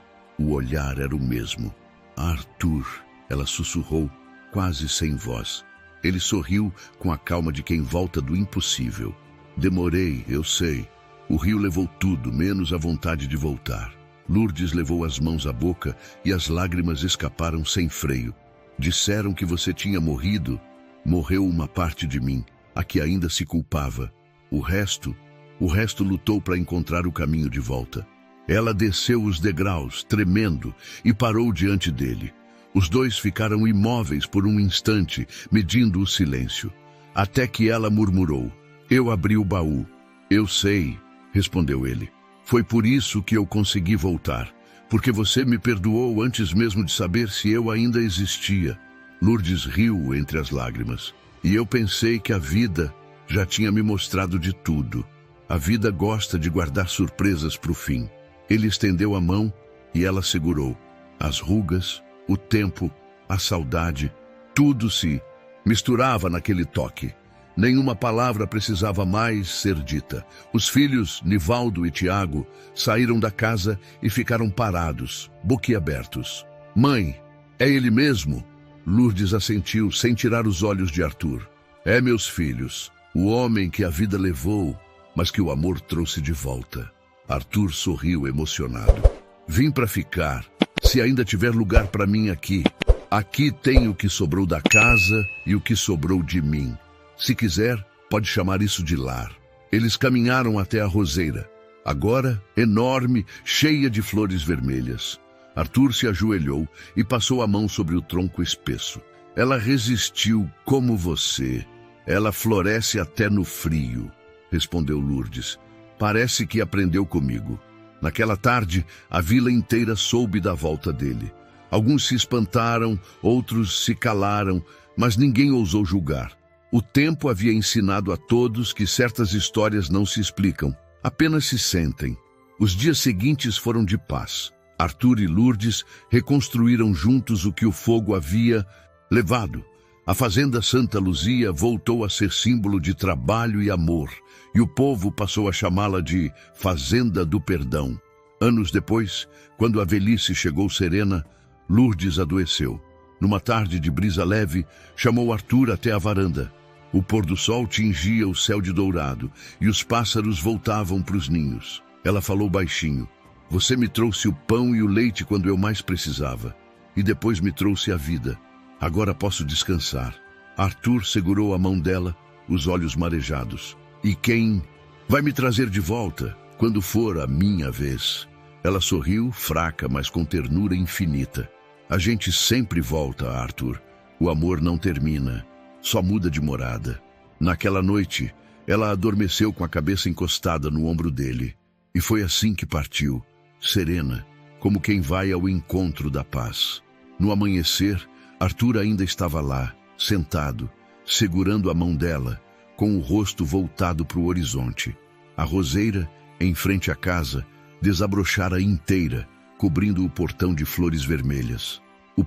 era o mesmo. Arthur, ela sussurrou, quase sem voz. Ele sorriu com a calma de quem volta do impossível. Demorei, eu sei. O rio levou tudo, menos a vontade de voltar. Lourdes levou as mãos à boca e as lágrimas escaparam sem freio. Disseram que você tinha morrido. Morreu uma parte de mim, a que ainda se culpava. O resto lutou para encontrar o caminho de volta. Ela desceu os degraus, tremendo, e parou diante dele. Os dois ficaram imóveis por um instante, medindo o silêncio. Até que ela murmurou: "Eu abri o baú." "Eu sei", respondeu ele. "Foi por isso que eu consegui voltar. Porque você me perdoou antes mesmo de saber se eu ainda existia." Lourdes riu entre as lágrimas. "E eu pensei que a vida já tinha me mostrado de tudo. A vida gosta de guardar surpresas para o fim." Ele estendeu a mão e ela segurou. As rugas, o tempo, a saudade, tudo se misturava naquele toque. Nenhuma palavra precisava mais ser dita. Os filhos, Nivaldo e Tiago, saíram da casa e ficaram parados, boquiabertos. "Mãe, é ele mesmo?" Lourdes assentiu, sem tirar os olhos de Arthur. "É, meus filhos, o homem que a vida levou, mas que o amor trouxe de volta." Arthur sorriu emocionado. "Vim para ficar. Se ainda tiver lugar para mim aqui. Aqui tem o que sobrou da casa e o que sobrou de mim. Se quiser, pode chamar isso de lar." Eles caminharam até a roseira, agora enorme, cheia de flores vermelhas. Arthur se ajoelhou e passou a mão sobre o tronco espesso. "Ela resistiu como você. Ela floresce até no frio", respondeu Lourdes. "Parece que aprendeu comigo." Naquela tarde, a vila inteira soube da volta dele. Alguns se espantaram, outros se calaram, mas ninguém ousou julgar. O tempo havia ensinado a todos que certas histórias não se explicam, apenas se sentem. Os dias seguintes foram de paz. Arthur e Lourdes reconstruíram juntos o que o fogo havia levado. A fazenda Santa Luzia voltou a ser símbolo de trabalho e amor, e o povo passou a chamá-la de Fazenda do Perdão. Anos depois, quando a velhice chegou serena, Lourdes adoeceu. Numa tarde de brisa leve, chamou Arthur até a varanda. O pôr do sol tingia o céu de dourado, e os pássaros voltavam para os ninhos. Ela falou baixinho: "Você me trouxe o pão e o leite quando eu mais precisava, e depois me trouxe a vida. Agora posso descansar." Arthur segurou a mão dela, os olhos marejados. "E quem vai me trazer de volta quando for a minha vez?" Ela sorriu, fraca, mas com ternura infinita. "A gente sempre volta, Arthur. O amor não termina, só muda de morada." Naquela noite, ela adormeceu com a cabeça encostada no ombro dele. E foi assim que partiu, serena, como quem vai ao encontro da paz. No amanhecer, Arthur ainda estava lá, sentado, segurando a mão dela, com o rosto voltado para o horizonte. A roseira, em frente à casa, desabrochara inteira, cobrindo o portão de flores vermelhas.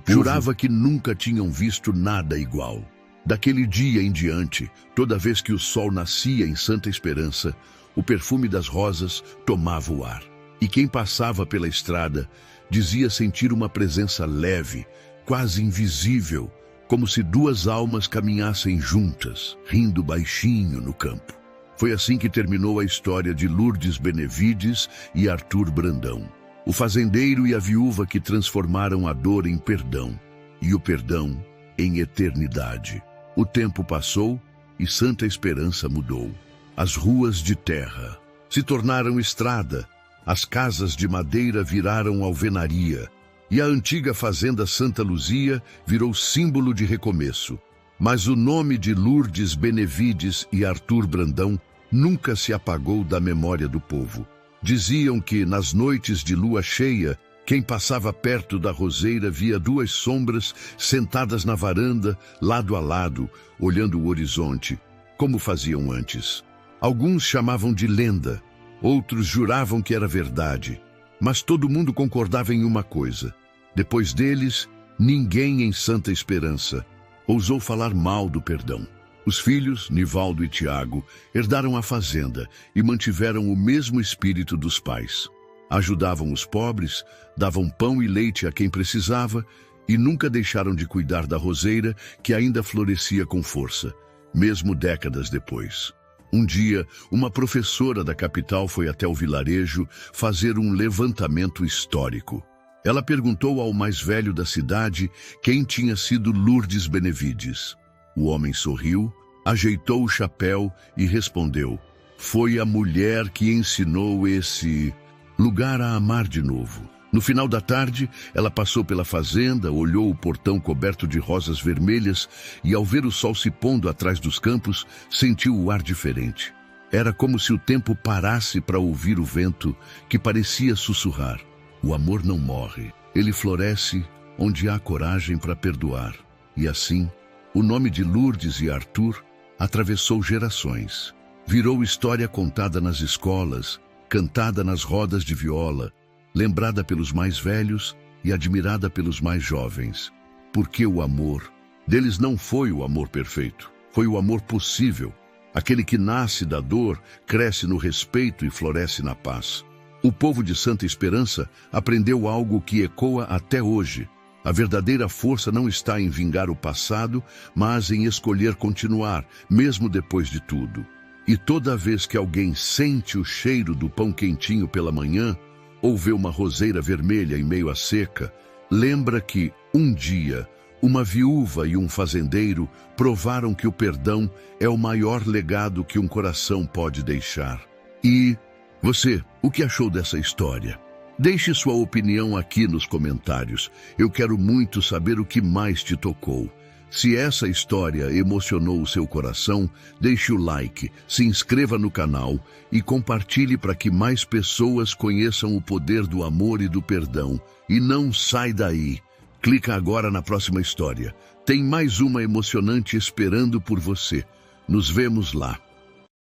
Jurava que nunca tinham visto nada igual. Daquele dia em diante, toda vez que o sol nascia em Santa Esperança, o perfume das rosas tomava o ar. E quem passava pela estrada dizia sentir uma presença leve, quase invisível, como se duas almas caminhassem juntas, rindo baixinho no campo. Foi assim que terminou a história de Lourdes Benevides e Arthur Brandão. O fazendeiro e a viúva que transformaram a dor em perdão, e o perdão em eternidade. O tempo passou e Santa Esperança mudou. As ruas de terra se tornaram estrada, as casas de madeira viraram alvenaria, e a antiga fazenda Santa Luzia virou símbolo de recomeço. Mas o nome de Lourdes Benevides e Arthur Brandão nunca se apagou da memória do povo. Diziam que, nas noites de lua cheia, quem passava perto da roseira via duas sombras sentadas na varanda, lado a lado, olhando o horizonte, como faziam antes. Alguns chamavam de lenda, outros juravam que era verdade, mas todo mundo concordava em uma coisa: depois deles, ninguém em Santa Esperança ousou falar mal do perdão. Os filhos, Nivaldo e Tiago, herdaram a fazenda e mantiveram o mesmo espírito dos pais. Ajudavam os pobres, davam pão e leite a quem precisava e nunca deixaram de cuidar da roseira que ainda florescia com força, mesmo décadas depois. Um dia, uma professora da capital foi até o vilarejo fazer um levantamento histórico. Ela perguntou ao mais velho da cidade quem tinha sido Lourdes Benevides. O homem sorriu, ajeitou o chapéu e respondeu: "Foi a mulher que ensinou esse lugar a amar de novo." No final da tarde, ela passou pela fazenda, olhou o portão coberto de rosas vermelhas e, ao ver o sol se pondo atrás dos campos, sentiu o ar diferente. Era como se o tempo parasse para ouvir o vento, que parecia sussurrar: "O amor não morre, ele floresce onde há coragem para perdoar." E assim, o nome de Lourdes e Arthur atravessou gerações. Virou história contada nas escolas, cantada nas rodas de viola, lembrada pelos mais velhos e admirada pelos mais jovens. Porque o amor deles não foi o amor perfeito, foi o amor possível, aquele que nasce da dor, cresce no respeito e floresce na paz. O povo de Santa Esperança aprendeu algo que ecoa até hoje. A verdadeira força não está em vingar o passado, mas em escolher continuar, mesmo depois de tudo. E toda vez que alguém sente o cheiro do pão quentinho pela manhã, ou vê uma roseira vermelha em meio à seca, lembra que, um dia, uma viúva e um fazendeiro provaram que o perdão é o maior legado que um coração pode deixar. E você, o que achou dessa história? Deixe sua opinião aqui nos comentários. Eu quero muito saber o que mais te tocou. Se essa história emocionou o seu coração, deixe o like, se inscreva no canal e compartilhe para que mais pessoas conheçam o poder do amor e do perdão. E não sai daí. Clica agora na próxima história. Tem mais uma emocionante esperando por você. Nos vemos lá.